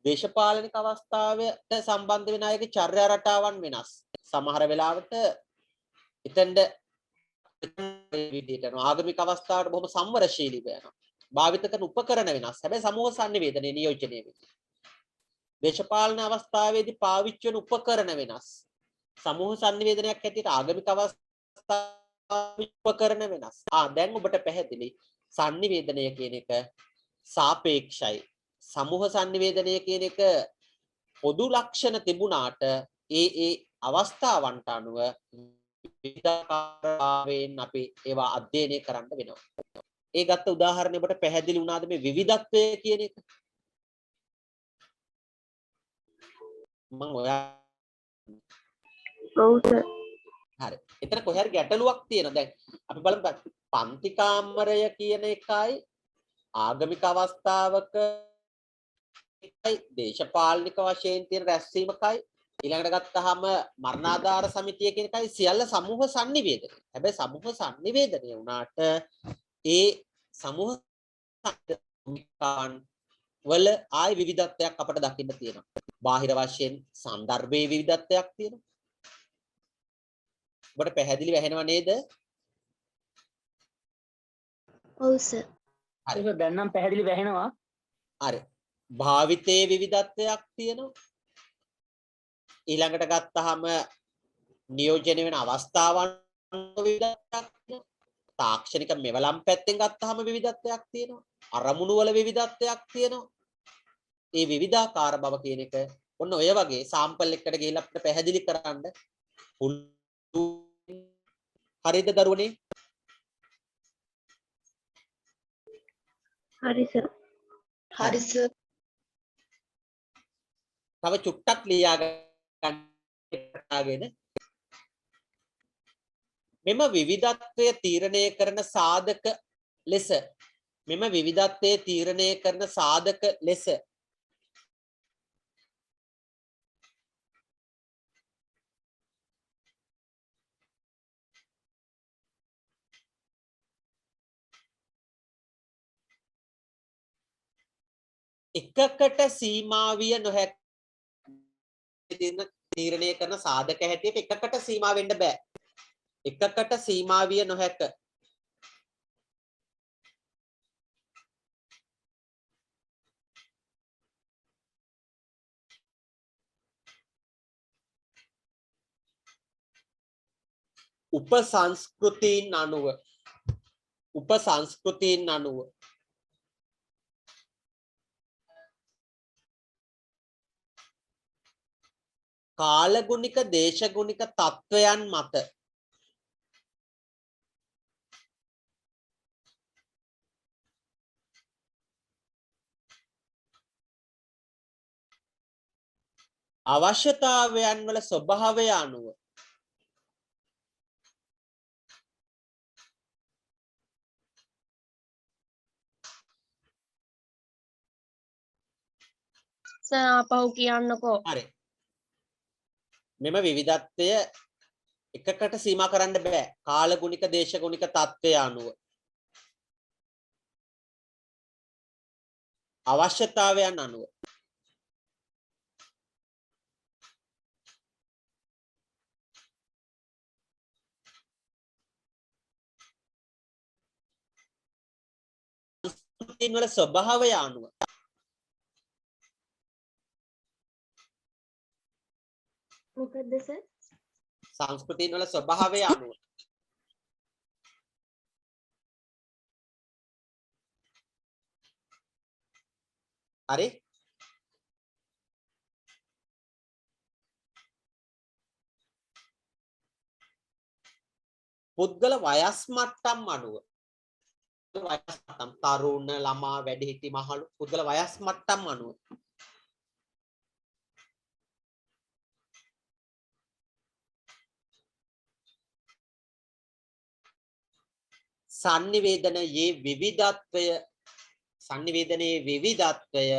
දේශපාලනික අවස්ථාවට සම්බන්ධ වෙන අයගේ චර්යා රටාවන් වෙනස්. සමහර වෙලාවට එතෙන්ද විදිහට යනවා. ආගමික අවස්ථාවට බොහොම සම්වරශීලීව යනවා. භාවිත කරන උපකරණ වෙනස්. හැබැයි සමූහ sannivedanaye නියෝජනය වෙන්නේ. දේශපාලන අවස්ථාවේදී පාවිච්චි වෙන උපකරණ වෙනස්. සමූහ sannivedanayak හැටියට ආගමික අවස්ථාවේ උපකරණ වෙනස්. දැන් ඔබට පැහැදිලි sannivedanaya කියන එක සාපේක්ෂයි. සමූහ sannivedanaya කියන එක පොදු ලක්ෂණ තිබුණාට ඒ අවස්ථාවන්ට අනුව විවිධාකාරයෙන් අපි ඒවා අධ්‍යයනය කරන්න වෙනවා. ඒ ගත්ත උදාහරණය ඔබට පැහැදිලි වුණාද මේ විවිධත්වය කියන එක? මම ඔයා ඔව් සර්. හරි. එතන කොහේ හරි ගැටලුවක් තියෙනවා. දැන් අපි බලමු පන්ති කාමරය කියන එකයි ආගමික අවස්ථාවක එකයි දේශපාලනික වශයෙන් තියෙන රැස්වීමකයි ඊළඟට ගත්තාම මරණාධාර සමිතිය කියන එකයි සියල්ල සමූහ sannivedana. හැබැයි සමූහ sannivedana වුණාට ඒ සමූහ වල ආයි විවිධත්වයක් අපට දකින්න තියෙනවා. බාහිර වශයෙන් සන්දර්භයේ විවිධත්වයක් තියෙනවා. ඔබට පැහැදිලි වෙහෙනව නේද? ඔව් සර්. හරි දැන් නම් පැහැදිලි වැහෙනවා. හරි. භාවිතයේ විවිධත්වයක් තියෙනවා. ඊළඟට ගත්තාම නියෝජනය වෙන අවස්ථාවන් විවිධත්වයක් තියෙනවා. තාක්ෂණික මෙවලම් පැත්තෙන් ගත්තාම විවිධත්වයක් තියෙනවා. අරමුණු වල විවිධත්වයක් තියෙනවා. මේ විවිධාකාර බව කියන එක ඔන්න ඔය වගේ සාම්පල් එකකට ගිහිල්ලා අපිට පැහැදිලි කරන්න හරිද දරුවනේ? හරි සර්. හරි සර්. තව චුට්ටක් ලියාගෙන මෙම විවිධත්වය තීරණය කරන සාධක ලෙස එකකට සීමා විය නොහැකි තීරණය කරන සාධක හැටියට එකකට සීමා වෙන්න බෑ. එකකට සීමා විය නොහැක. උපසංස්කෘතීන් අනුව කාලගුණික දේශගුණික තත්වයන් මත අවශ්‍යතාවයන් වල ස්වභාවය අනුව සර් ආපහු කියන්නකෝ. හරි. මෙම විවිධත්වය එකකට සීමා කරන්න බෑ. කාලගුණික දේශගුණික තත්වය අනුව අවශ්‍යතාවයන් අනුව සංස්කෘතින් වල ස්වභාවය අනුව මොකද්ද සර්? සංස්කෘතින් වල ස්වභාවය අනුව හරි. පුද්ගල වයස් මට්ටම් අනුව තරුණ ළමා වැඩිහිටි මහලු පුද්ගල වයස් මට්ටම් අනුව sannivedanයේ විවිධත්වය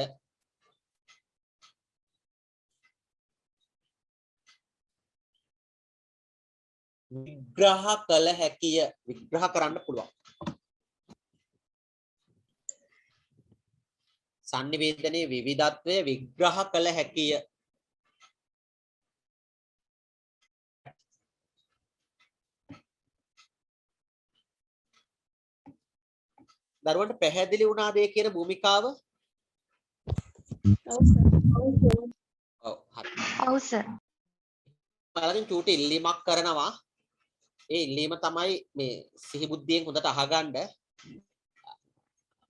විග්‍රහ කළ හැකිය විග්‍රහ කරන්න පුළුවන් sannivedanයේ විවිධත්වය විග්‍රහ කළ හැකිය දරුවන්ට පැහැදිලි වුණාද ඒ කියන භූමිකාව ඔව් සර් ඔව් හරි ඔව් සර්. බලන්න චූටි ඉල්ලීමක් කරනවා ඒ ඉල්ලීම තමයි මේ සිහි බුද්ධියෙන් හොඳට අහගන්න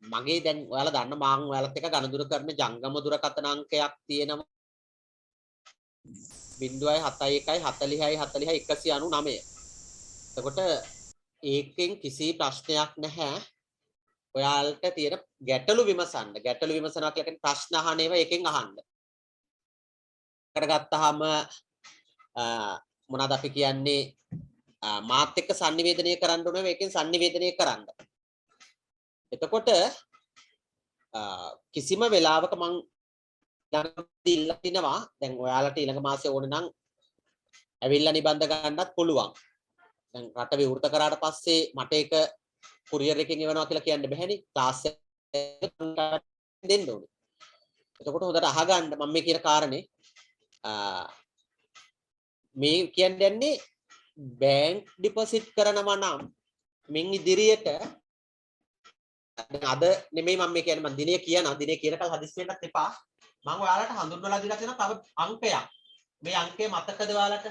මගේ දැන් ඔයාලා දන්න මම ඔයාලත් එක්ක ගණදුර කරන ජංගම දුරකථන අංකයක් තියෙනවා 0.7140 එතකොට ඒකෙන් කිසි ප්‍රශ්නයක් නැහැ ඔයාලට තියෙන ගැටලු විමසන්න ගැටලු විමසනවා කියලා කියන්නේ ප්‍රශ්න අහන ඒවා එකෙන් අහන්න කරගත්තාම මොනවාද අපි කියන්නේ මාත් එක්ක sannivedanaya කරන්න ඕනේ මේකෙන් sannivedanaya කරන්න එතකොට කිසිම වෙලාවක මං ඉල්ලලා තිනවා දැන් ඔයාලට ඊළඟ මාසේ ඕන නම් ඇවිල්ලා නිබන්ධ ගන්නත් පුළුවන් දැන් රට විවෘත කරාට පස්සේ මට ඒක කුරියර් එකකින් එවනවා කියලා කියන්න බැහැනේ ක්ලාස් එක දෙන්න ඕනේ එතකොට හොඳට අහගන්න මම මේ කියන කාරණේ මේ කියන්නේ බැංක් ඩිපොසිට් කරනවා නම් මින් ඉදිරියට අද නෙමෙයි මම මේ කියන්නේ මම දිනේ කියනකල් හදිස්සි වෙන්නත් එපා මම ඔයාලට හඳුන්වලා දීලා තියෙනවා තව අංකයක් මේ අංකය මතකද ඔයාලට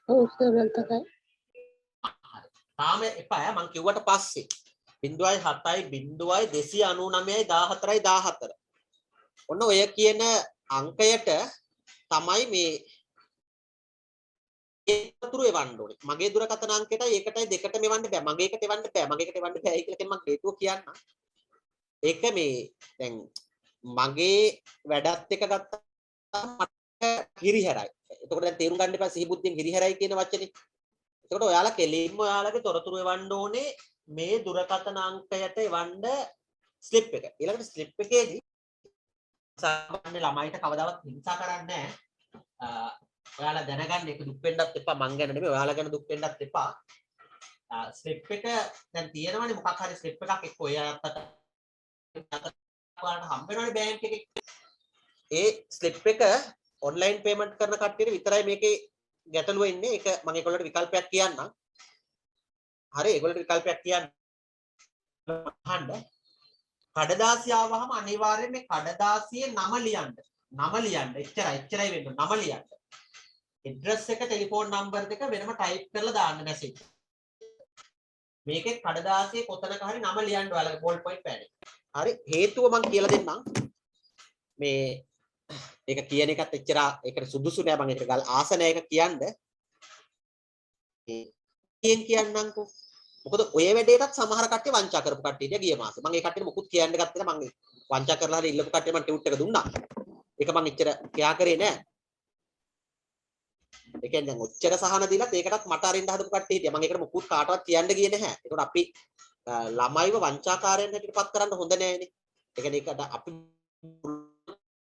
ඔව් සර් මතකයි තාම එපා මම කිව්වට පස්සේ 0.7 ඔන්න ඔය කියන අංකයට තමයි මේ ඒතුරු එවන්න ඕනේ. මගේ දුරකථන අංකයටයි ඒකටයි දෙකටම එවන්න බෑ. මගේ එකට එවන්න බෑ. මගේ එකට එවන්න බෑ කියලා මම හේතුව කියන්න. ඒක මේ දැන් මගේ වැඩත් එක ගත්තාම මට හිරිහැරයි. එතකොට දැන් තේරුම් ගන්න එපා සිහිබුද්ධියෙන් හිරිහැරයි කියන වචනේ. එතකොට ඔයාලා කෙලින්ම ඔයාලගේ තොරතුරු එවන්න ඕනේ මේ දුරකථන අංකයට එවන්න ස්ලිප් එක. ඊළඟට ස්ලිප් එකේදී සාමාන්‍ය ළමයිට කවදාවත් හිංසා කරන්නේ නැහැ. ඔයාලා දැනගන්න ඒක දුක් වෙන්නත් එපා මං ගැන නෙමෙයි ඔයාලා ගැන දුක් වෙන්නත් එපා. ස්ලිප් එක දැන් තියෙනවනේ මොකක් හරි ස්ලිප් එකක් එක්ක ඔයාලට ඔයාලට හම්බ වෙනවනේ බැංක් එකේ. ඒ ස්ලිප් එක ඔන්ලයින් පේමන්ට් කරන කට්ටියට විතරයි මේකේ ගැටලුව ඉන්නේ. ඒක මම ඒගොල්ලන්ට විකල්පයක් කියන්නම්. හරි ඒගොල්ලන්ට විකල්පයක් කියන්න. අහන්න. කඩදාසිය ආවහම අනිවාර්යයෙන් මේ කඩදාසියේ නම ලියන්න. නම ලියන්න. එච්චරයි වෙන්න. නම ලියන්න. ඇඩ්‍රස් එක ටෙලිෆෝන් නම්බර් දෙක වෙනම ටයිප් කරලා දාන්න මැසේජ්. මේකේ කඩදාසියේ කොතනක හරි නම ලියන්න ඔයාලගේ බෝල් පොයින්ට් පෑන් එක. හරි හේතුව මම කියලා දෙන්නම්. මේ ඒක කියන එකත් එච්චර ඒකට සුදුසු නෑ මම ඒක ආස නෑ ඒක කියන්න. කියන්නම්කෝ. මොකද ඔය වැඩේටත් සමහර කට්ටිය වංචා කරපු කට්ටිය ගිය මාසේ. මම ඒ කට්ටියට මොකුත් කියන්න ගත්තේ නෑ. මම වංචා කරලා හරි ඉල්ලපු කට්ටිය මම ටියුට් එක දුන්නා. ඒක මම එච්චර කියා කරේ නෑ. ඒ කියන්නේ දැන් ඔච්චර සහන දීලත් ඒකටත් මට අරින්න හදපු කට්ටිය හිටියා. මම ඒකට මොකුත් කාටවත් කියන්න ගියේ නැහැ. ඒකට අපි ළමයිව වංචාකාරයන් හැටියට පත් කරන්න හොඳ නෑනේ. ඒ කියන්නේ ඒකට අපි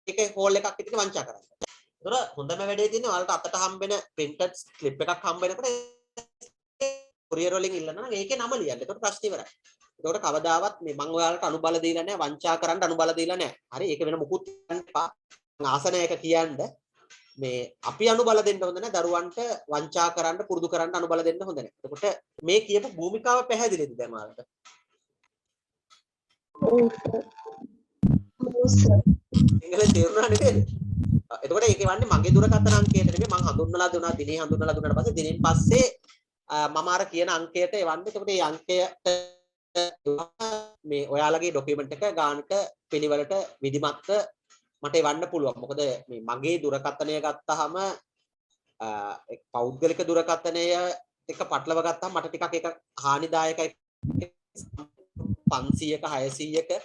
ඒක හෝල් එකක් විදිහට වංචා කරන්නේ. ඒතර හොඳම වැඩේ තියෙන්නේ ඔයාලට අතට හම්බෙන printed clip එකක් හම්බ වෙනකොට courier වලින් ඉල්ලනවා නම් ඒකේ නම ලියන්න. ඒකට ප්‍රශ්න ඉවරයි. ඒකට කවදාවත් මේ මම ඔයාලට අනුබල දීලා නැහැ, වංචා කරන්න අනුබල දීලා නැහැ. හරි ඒක වෙන මොකුත් කියන්න එපා. ආසනයක කියන්න මේ අපි අනුබල දෙන්න හොඳ නැහැ. දරුවන්ට වංචා කරන්න පුරුදු කරන්න අනුබල දෙන්න හොඳ නැහැ. එතකොට මේ කියපු භූමිකාව පැහැදිලිද දැන් ඔයාලට? ඉංග්‍රීසි තේරුණා නේද? එතකොට ඒකේ වන්නේ මගේ දුරකථන අංකයට නෙමෙයි මම හඳුන්වලා දුන්නා දිනේ හඳුන්වලා දුන්නාට පස්සේ දිනෙන් පස්සේ මම අර කියන අංකයට එවන්නේ. එතකොට මේ අංකයට මේ ඔයාලගේ ડોකියුමන්ට් එක ගානට පිළිවෙලට විධිමත්ව මට එවන්න පුළුවන්. මොකද මේ මගේ දුරකථනය ගත්තාම පෞද්ගලික දුරකථනය එක පටලව ගත්තාම මට ටිකක් ඒක හානිදායකයි. 500ක 600ක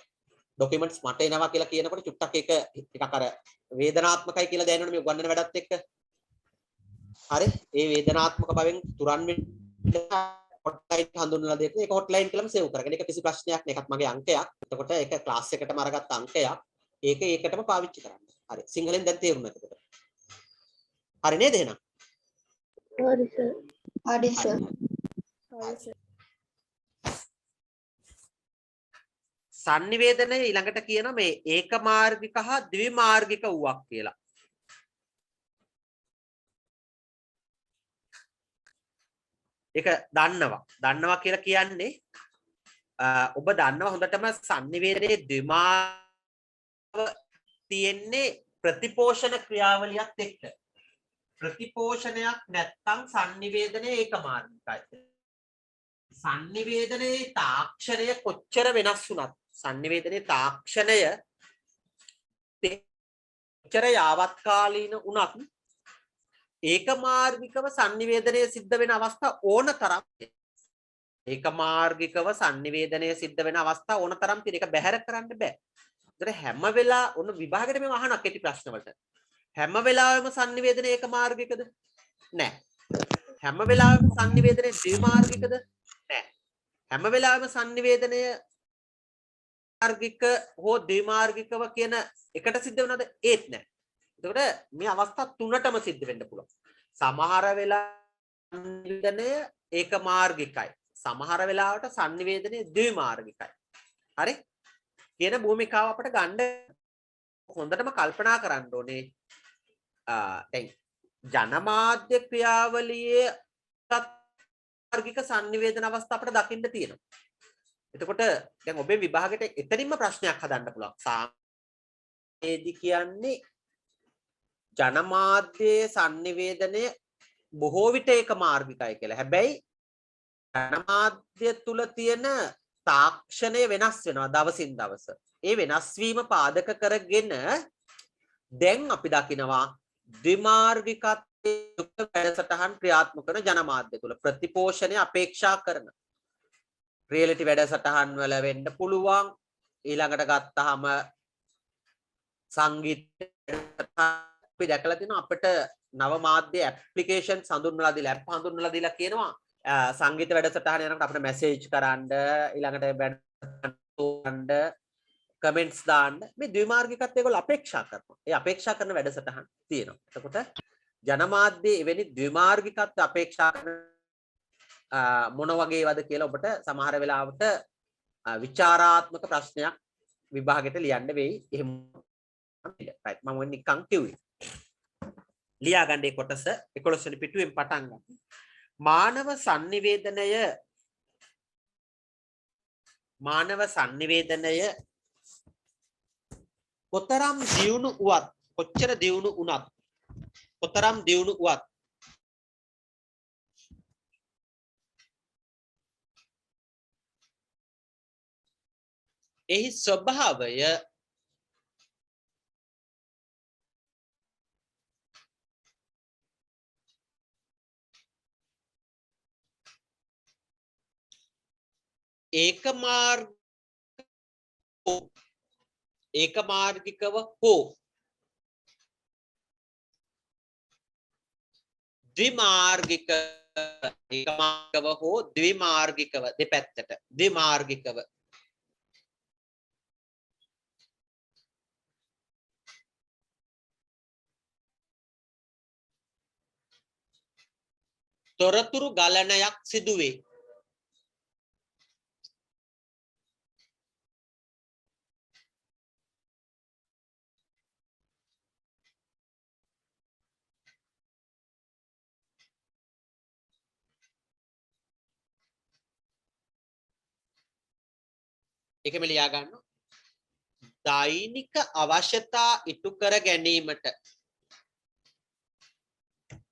ડોකියුමන්ට්ස් මට එනවා කියලා කියනකොට චුට්ටක් ඒක ටිකක් අර වේදනාත්මකයි කියලා දැනෙනවා මේ උගන්නන වැඩත් එක්ක. හරි ඒ වේදනාත්මක බවෙන් තුරන් වෙන්න hotline හඳුන්වලා දෙන්න. ඒක hotline කියලාම සේව් කරගෙන. ඒක කිසි ප්‍රශ්නයක් නෑ. ඒකත් මගේ අංකයක්. එතකොට ඒක ක්ලාස් එකටම අරගත්ත අංකයක්. ඒක ඒකටම පාවිච්චි කරන්න. හරි. සිංහලෙන් දැන් තේරුණා එතකොට. හරි නේද එහෙනම්? හරි සර්. හරි සර්. sannivedana ඊළඟට කියන මේ ඒකමාර්ගික හා ද්විමාර්ගික වූවක් කියලා. ඒක දන්නවා කියලා කියන්නේ ඔබ දන්නවා හොඳටම sannivedanaයේ ද්විමාර්ග තියෙන්නේ ප්‍රතිපෝෂණ ක්‍රියාවලියත් එක්ක. ප්‍රතිපෝෂණයක් නැත්තම් sannivedanaye ඒකමාර්ගිකයි. sannivedanaye තාක්ෂණය කොච්චර වෙනස් වුණත් sannivedanaye තාක්ෂණය කොච්චර යාවත්කාලීන වුණත් ඒකමාර්ගිකව sannivedanaye සිද්ධ වෙන අවස්ථා ඕනතරම් ඒකමාර්ගිකව sannivedanaye සිද්ධ වෙන අවස්ථා ඕනතරම් තියෙන එක බැහැර කරන්න බෑ. ඒතර හැම වෙලාව ඔන්න විභාගෙට මේ අහන කෙටි ප්‍රශ්න වලට හැම වෙලාවෙම sannivedanaye ඒකමාර්ගිකද? නෑ. හැම වෙලාවෙම sannivedanaye ද්විමාර්ගිකද? නෑ. හැම වෙලාවෙම sannivedanaye මාර්ගික හෝ ද්විමාර්ගිකව කියන එකට සිද්ධ වෙනවද? ඒත් නෑ. එතකොට මේ අවස්ථා තුනටම සිද්ධ වෙන්න පුළුවන්. සමහර වෙලාවට sannivedanaye ඒකමාර්ගිකයි. සමහර වෙලාවට sannivedanaye ද්විමාර්ගිකයි. හරි? කියන භූමිකාව අපිට ගන්න හොඳටම කල්පනා කරන්න ඕනේ. දැන් ජනමාධ්‍ය ක්‍රියාවලියේ මාර්ගික sannivedana අවස්ථා අපිට දකින්න තියෙනවා. එතකොට දැන් ඔබේ විභාගෙට එතනින්ම ප්‍රශ්නයක් හදන්න පුළුවන්. සාමේදී කියන්නේ ජනමාධ්‍යයේ sannivedanaya බොහෝ විට ඒක මාර්ගිකයි කියලා. හැබැයි ජනමාධ්‍ය තුල තියෙන තාක්ෂණය වෙනස් වෙනවා දවසින් දවස. ඒ වෙනස් වීම පාදක කරගෙන දැන් අපි දකිනවා ද්විමාර්ගිකත්වයේ යුක්ත වැඩසටහන් ක්‍රියාත්මක කරන ජනමාධ්‍ය තුල ප්‍රතිපෝෂණය අපේක්ෂා කරන රියැලිටි වැඩසටහන් වල වෙන්න පුළුවන්. ඊළඟට ගත්තාම සංගීත අපි දැකලා තියෙනවා අපිට නව මාධ්‍ය ඇප්ලිකේෂන් හඳුන්වලා දීලා ඇප් හඳුන්වලා දීලා කියනවා සංගීත වැඩසටහන යනකොට අපිට මැසේජ් කරන්න ඊළඟට වැඩසටහන කමෙන්ට්ස් දාන්න මේ ද්විමාර්ගිකත්වය ඒගොල්ලෝ අපේක්ෂා කරනවා. ඒ අපේක්ෂා කරන වැඩසටහන් තියෙනවා. එතකොට ජනමාධ්‍යයේ එවැනි ද්විමාර්ගිකත්ව අපේක්ෂා කරන මොන වගේවද කියලා ඔබට සමහර වෙලාවට විචාරාත්මක ප්‍රශ්නයක් විභාගෙට ලියන්න වෙයි. එහෙම right මම නිකන් කිව්වේ. ලියා ගන්න මේ කොටස 11 වෙනි පිටුවෙන් පටන් ගන්න. මානව sannivedanaya කොතරම් දියුණු වුවත් කොච්චර දියුණු වුණත් කොතරම් දියුණු වුවත් එහි ස්වභාවය ඒකමාර්ගිකව හෝ ද්විමාර්ගිකව දෙපැත්තට ද්විමාර්ගිකව තොරතුරු ගලණයක් සිදුවේ. එකම ලියා ගන්න. දෛනික අවශ්‍යතා ඉටු කර ගැනීමට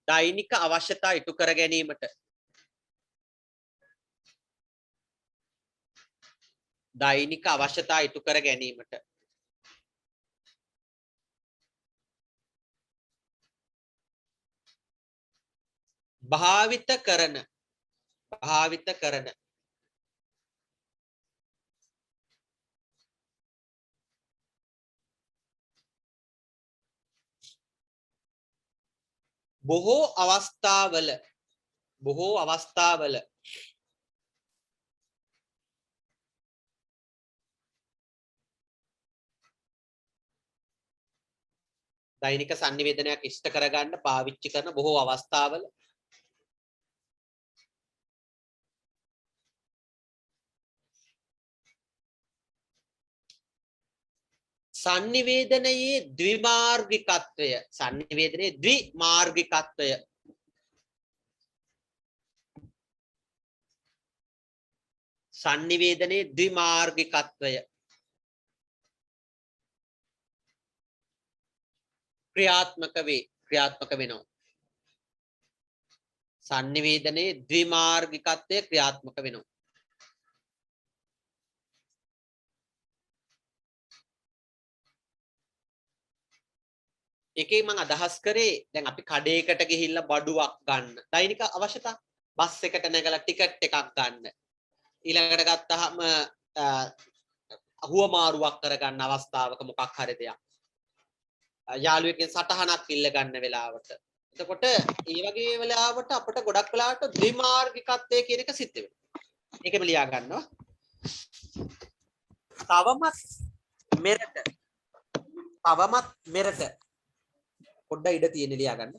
දෛනික අවශ්‍යතා ඉටු කර ගැනීමට දෛනික අවශ්‍යතා ඉටු කර ගැනීමට භාවිත කරන බොහෝ අවස්ථාවල බොහෝ අවස්ථාවල දෛනික sannivedanayak ඉෂ්ට කරගන්න පාවිච්චි කරන බොහෝ අවස්ථාවල sannivedanයේ ද්විමාර්ගිකත්වය sannivedanයේ ද්විමාර්ගිකත්වය sannivedanයේ ද්විමාර්ගිකත්වය ක්‍රියාත්මක වෙනවා sannivedanයේ ද්විමාර්ගිකත්වය ක්‍රියාත්මක වෙනවා එකේ මම අදහස් කරේ දැන් අපි කඩේකට ගිහිල්ලා බඩුවක් ගන්න දෛනික අවශ්‍යතා බස් එකට නැගලා ටිකට් එකක් ගන්න ඊළඟට ගත්තාම අහුවමාරුවක් කරගන්න අවස්ථාවක මොකක් හරි දෙයක් යාළුවෙක්ගෙන් සටහනක් ඉල්ල ගන්න වෙලාවට එතකොට මේ වගේ වෙලාවට අපිට ගොඩක් වෙලාවට ද්විමාර්ගිකත්වය කියන එක සිද්ධ වෙනවා ඒකම ලියා ගන්නවා තවමත් මෙරට පොඩ්ඩක් ඉඩ තියෙන ලියා ගන්න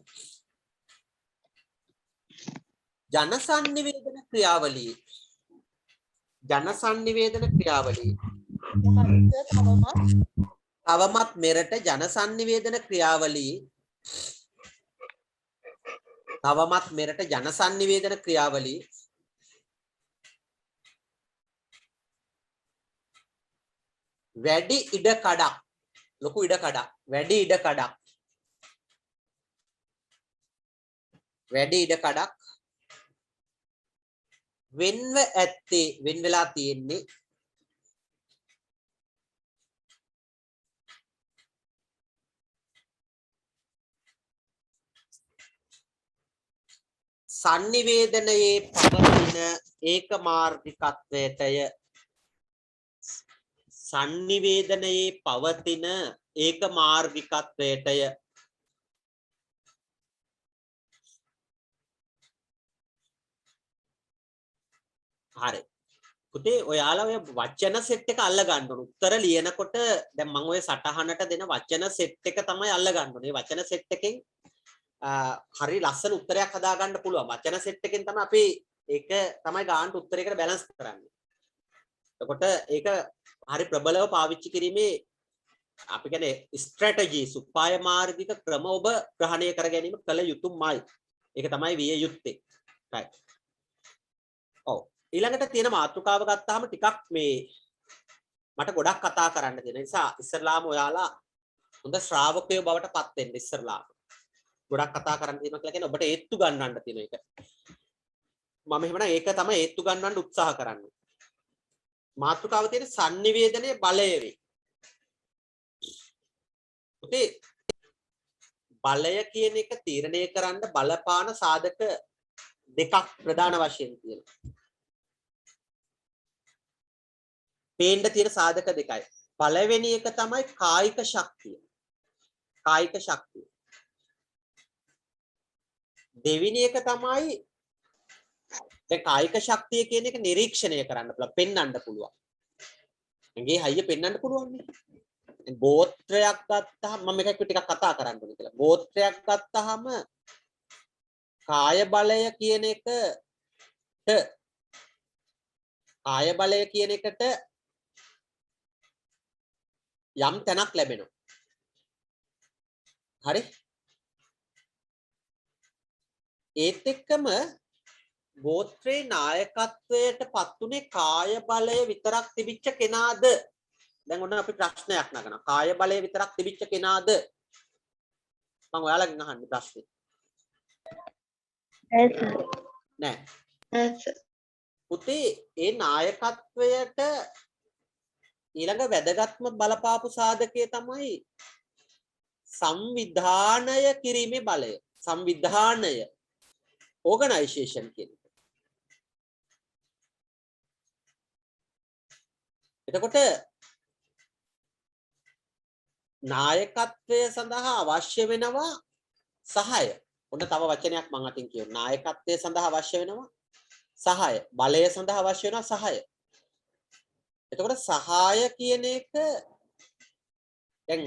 ජනසන්නිවේදන ක්‍රියාවලියේ තවමත් මෙරට ජනසන්නිවේදන ක්‍රියාවලියේ වැඩි ඉඩකඩක් ලොකු ඉඩකඩක් වෙන්ව ඇත්තේ වෙන් වෙලා තියෙන්නේ sannivedanයේ පවතින ඒකමාර්ගිකත්වයටය හරි පුතේ ඔයාලා ඔය වචන සෙට් එක අල්ල ගන්න ඕන උත්තර ලියනකොට දැන් මම ඔය සටහනට දෙන වචන සෙට් එක තමයි අල්ල ගන්න ඕනේ වචන සෙට් එකෙන් හරි ලස්සන උත්තරයක් හදා ගන්න පුළුවන් වචන සෙට් එකෙන් තමයි අපි ඒක තමයි ගන්න උත්තරයකට බැලන්ස් කරන්නේ එතකොට ඒක හරි ප්‍රබලව පාවිච්චි කිරීමේ අපි කියන්නේ ස්ට්‍රැටජිස් උපාය මාර්ගික ක්‍රම ඔබ ග්‍රහණය කර ගැනීම කළ යුතුමයි ඒක තමයි විය යුත්තේ right ඔව් ඊළඟට තියෙන මාතෘකාව ගත්තාම ටිකක් මේ මට ගොඩක් කතා කරන්න තියෙන නිසා ඉස්සරලාම ඔයාලා හොඳ ශ්‍රාවකයෝ බවට පත් වෙන්න ඉස්සරලාම ගොඩක් කතා කරන්න තියෙනවා කියලා කියන්නේ ඔබට ඒත්තු ගන්නන්න තියෙන එක මම එහෙමනම් ඒක තමයි ඒත්තු ගන්නන්න උත්සාහ කරන්නේ මාතෘකාව තියෙන sannivedanයේ බලය වේ පුතේ බලය කියන එක තීරණය කරන්න බලපාන සාධක දෙකක් ප්‍රධාන වශයෙන් තියෙනවා පේන්න තියෙන සාධක දෙකයි. පළවෙනි එක තමයි කායික ශක්තිය. දෙවෙනි එක තමයි දැන් කායික ශක්තිය කියන එක නිරීක්ෂණය කරන්න පුළුවන්, පෙන්වන්න පුළුවන්. ඇඟේ හයිය පෙන්වන්න පුළුවන් නේ. ගෝත්‍රයක් ගත්තාම මම මේක ටිකක් කතා කරන්න ඕනේ කියලා. ගෝත්‍රයක් ගත්තාම කාය බලය කියන එකට යම් තැනක් ලැබෙනවා. හරි? ඒත් එක්කම ගෝත්‍රේ නායකත්වයට පත්ුනේ කාය බලය විතරක් තිබිච්ච කෙනාද? දැන් ඔන්න අපි ප්‍රශ්නයක් නගනවා. කාය බලය විතරක් තිබිච්ච කෙනාද? මම ඔයාලගෙන් අහන්නේ ප්‍රශ්නේ. නෑ. පුතේ ඒ නායකත්වයට ඊළඟ වැදගත්ම බලපාපු සාධකය තමයි සංවිධානය කිරීමේ බලය. සංවිධානය ඕගනයිසේෂන් කියන එක. එතකොට නායකත්වය සඳහා අවශ්‍ය වෙනවා සහාය. ඔන්න තව වචනයක් මම අතින් කියනවා. නායකත්වයේ සඳහා අවශ්‍ය වෙනවා සහාය. බලය සඳහා අවශ්‍ය වෙනවා සහාය. එතකොට සහාය කියන එක දැන්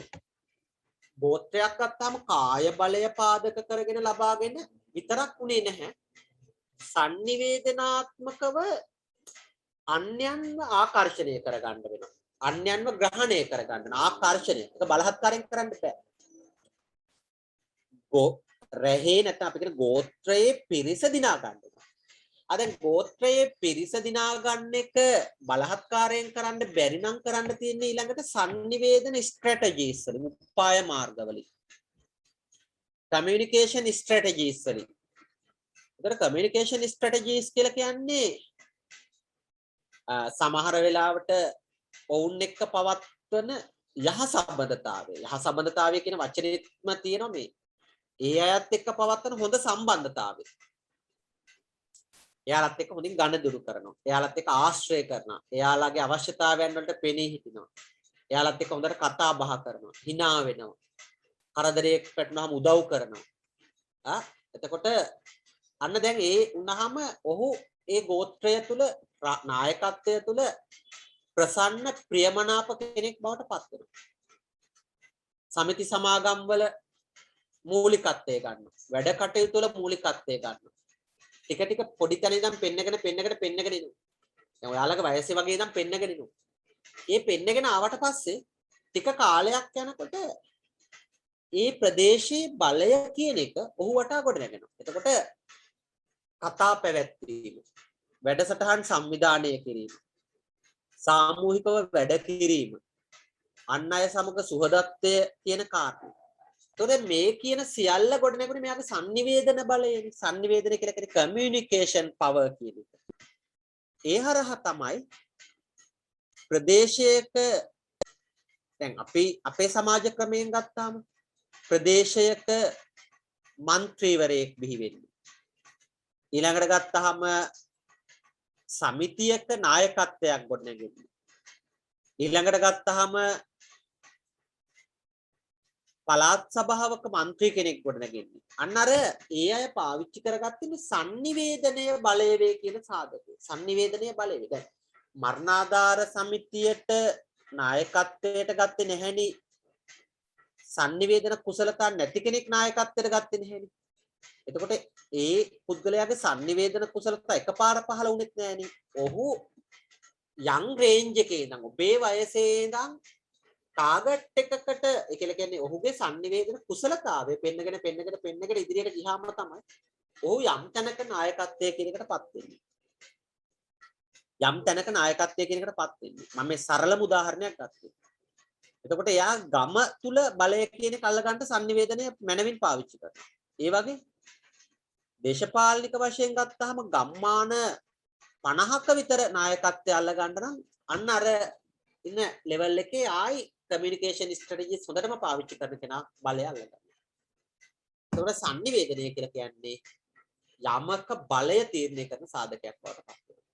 ගෝත්‍රයක් ගත්තාම කාය බලය පාදක කරගෙන ලබාගෙන විතරක් උනේ නැහැ. sannivedanaත්මකව අන්‍යයන්ව ආකර්ෂණය කරගන්න වෙනවා. අන්‍යයන්ව ග්‍රහණය කරගන්න ආකර්ෂණය. ඒක බලහත්කාරයෙන් කරන්න බෑ. රැහේ නැත්නම් අපි කියන ගෝත්‍රයේ පිරිස දිනා ගන්න. දැන් ගෝත්‍රයේ පිරිස දිනා ගන්න එක බලහත්කාරයෙන් කරන්න බැරි නම් කරන්න තියෙන්නේ ඊළඟට sannivedana strategies වලින් උපාය මාර්ග වලින් communication strategies වලින්. ඒතර communication strategies කියලා කියන්නේ සමහර වෙලාවට ඔවුන් එක්ක පවත්වන යහ සම්බන්ධතාවය. යහ සම්බන්ධතාවය කියන වචනේම තියෙනවා මේ. ඒ අයත් එක්ක පවත්වන හොඳ සම්බන්ධතාවය. එයාලත් එක්ක හොඳින් ගනුදෙනු කරනවා. එයාලත් එක්ක ආශ්‍රය කරනවා. එයාලගේ අවශ්‍යතාවයන් වලට පෙනී හිටිනවා. එයාලත් එක්ක හොඳට කතා බහ කරනවා. hina වෙනවා. කරදරයකට වැටුනහම උදව් කරනවා. එතකොට අන්න දැන් ඒ වුණාම ඔහු ඒ ගෝත්‍රය තුල නායකත්වය තුල ප්‍රසන්න ප්‍රියමනාප කෙනෙක් බවට පත් වෙනවා. සමිති සමාගම් වල මූලිකත්වය ගන්නවා. වැඩ කටයුතු වල මූලිකත්වය ගන්නවා. ටික ටික පොඩි තැන ඉඳන් පෙන්නගෙන එනවා. දැන් ඔයාලගේ වයසේ වගේ ඉඳන් පෙන්නගෙන එනවා. ඒ පෙන්නගෙන ආවට පස්සේ ටික කාලයක් යනකොට ඒ ප්‍රදේශයේ බලය කියන එක ඔහු වටා ගොඩ නැගෙනවා. එතකොට කතා පැවැත්වීම, වැඩසටහන් සංවිධානය කිරීම, සාමූහිකව වැඩ කිරීම, අන් අය සමග සුහදත්වය කියන කාරණා. එතකොට මේ කියන සියල්ල ගොඩ නැගුණේ මෙයාගේ sannivedana බලයෙන්. sannivedana කියලා කියන්නේ communication power කියන එක. ඒ හරහා තමයි ප්‍රදේශයක දැන් අපි අපේ සමාජ ක්‍රමයෙන් ගත්තාම ප්‍රදේශයක മന്ത്രിවරයෙක් බිහි වෙන්නේ. ඊළඟට ගත්තාම සමිතියක නායකත්වයක් ගොඩනැගෙන්නේ. ඊළඟට ගත්තාම පළාත් සභාවක മന്ത്രി කෙනෙක් ගොඩනැගෙන්නේ. අන්න අර ඒ අය පාවිච්චි කරගත්තේ sannivedanaya බලය වේ කියන සාධකය. sannivedanaya බලය. දැන් මරණාධාර සමිතියට නායකත්වයට ගත්තේ නැහෙනි. sannivedana කුසලතා නැති කෙනෙක් නායකත්වයට ගත්තේ නැහෙනි. එතකොට ඒ පුද්ගලයාගේ sannivedana කුසලතා එකපාර පහළ වුණෙත් නෑනේ. ඔහු යං රේන්ජ් එකේ ඉඳන් ඔබේ වයසේ ඉඳන් ටාගට් එකකට ඒ කියන්නේ ඔහුගේ sannivedana කුසලතාවය පෙන්නගෙන ඉදිරියට ගියාම තමයි ඔහු යම් තැනක නායකත්වයේ කියන එකටපත් වෙන්නේ. යම් තැනක නායකත්වයේ කියන එකටපත් වෙන්නේ. මම මේ සරලම උදාහරණයක් ගත්තා. එතකොට එයා ගම තුල බලය කියන එක අල්ලගන්න sannivedanaya මනවින් පාවිච්චි කරනවා. ඒ වගේ දේශපාලනික වශයෙන් ගත්තාම ගම්මාන 50ක විතර නායකත්වය අල්ලගන්න නම් අන්න අර ඉන්න ලෙවල් එකේ ආයි communication strategies හොඳටම පාවිච්චි කරන කෙනා බලය අල්ලගන්නවා. ඒකට sannivedanaya කියලා කියන්නේ යමක බලය තීරණය කරන සාධකයක් බවට පත් වෙනවා.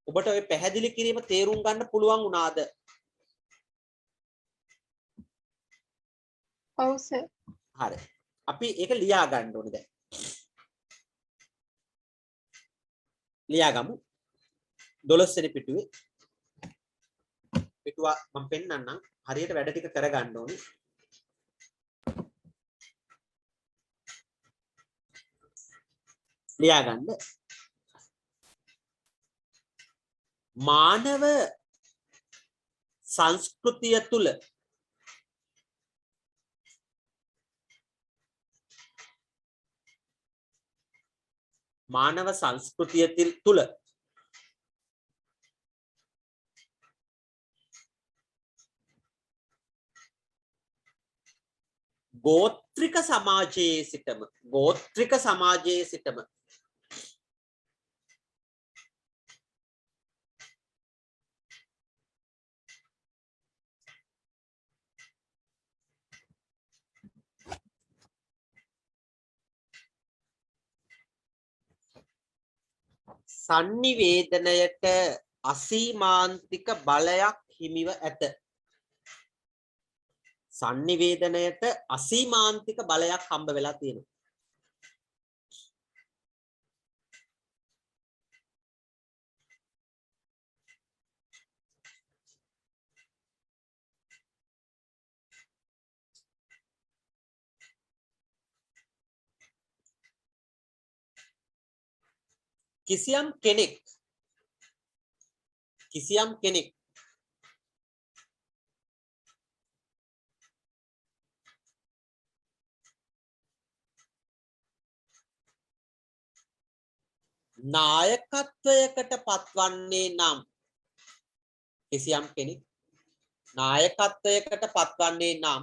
ඔබට ඔය පැහැදිලි කිරීම තේරුම් ගන්න පුළුවන් වුණාද? ඔව් සර්. හරි. අපි ඒක ලියා ගන්න ඕනේ දැන්. ලියාගමු. 12 වෙනි පිටුවේ පිටුව මම පෙන්නන්නම්. හරියට වැඩ ටික කරගන්න ඕනේ. ලියාගන්න. මානව සංස්කෘතිය තුල ගෝත්‍රික සමාජයේ සිටම sannivedanayට අසීමාන්තික බලයක් හිමිව ඇත. sannivedanayට අසීමාන්තික බලයක් හම්බ වෙලා තියෙනවා. කිසියම් කෙනෙක් නායකත්වයකට පත්වන්නේ නම් කිසියම් කෙනෙක් නායකත්වයකට පත්වන්නේ නම්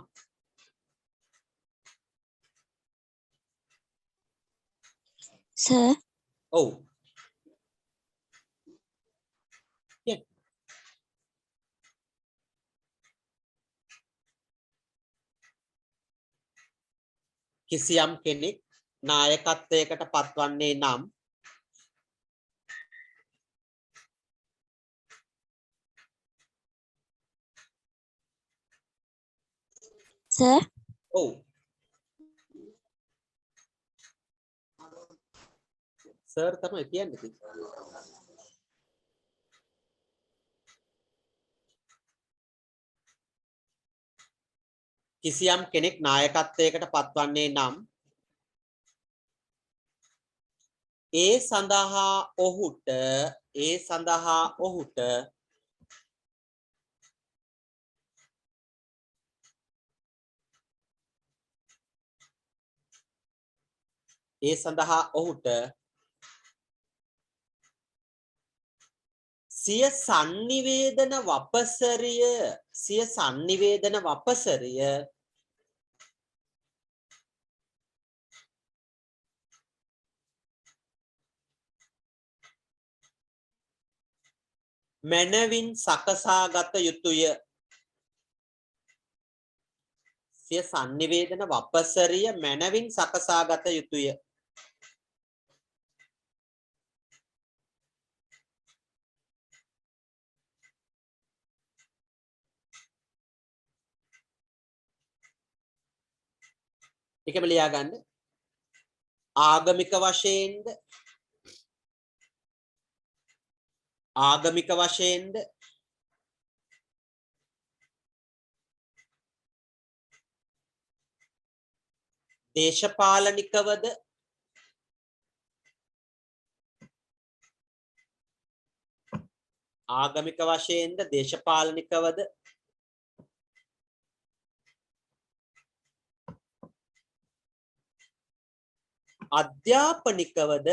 sir ඔව් කිසියම් කෙනෙක් නායකත්වයකට පත්වන්නේ නම් sir ඔව් සර් තමයි කියන්නේ කිසියම් කෙනෙක් නායකත්වයකට පත්වන්නේ නම් ඒ සඳහා ඔහුට සිය sannivedana වපසරිය මනවින් සකසාගත යුතුය. සිය sannivedana වපසරිය මනවින් සකසාගත යුතුය. එකම ලියා ගන්න. ආගමික වශයෙන්ද දේශපාලනිකවද අධ්‍යාපනිකවද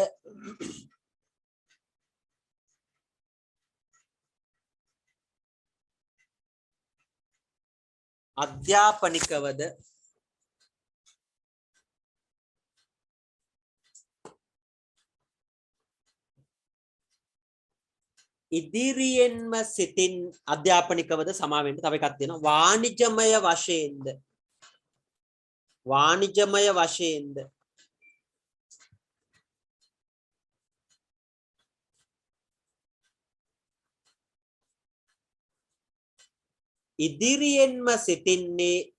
ඉදිරියෙන්ම සිටින් අධ්‍යාපනිකවද සමාවෙන්න තව එකක් තියෙනවා වාණිජමය වශයෙන්ද ඉදිරියෙන්ම සිටින්නේ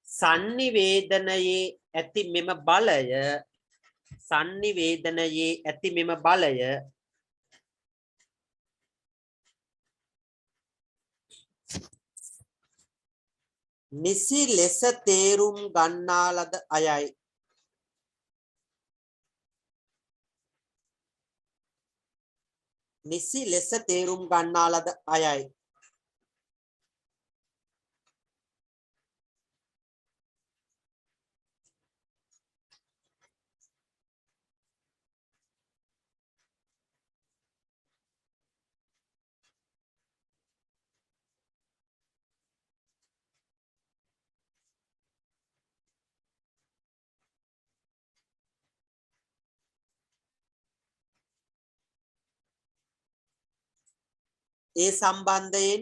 sannivedanයේ ඇති මෙම බලය නිසි ලෙස තේරුම් ගන්නා ලද අයයි. ඒ සම්බන්ධයෙන්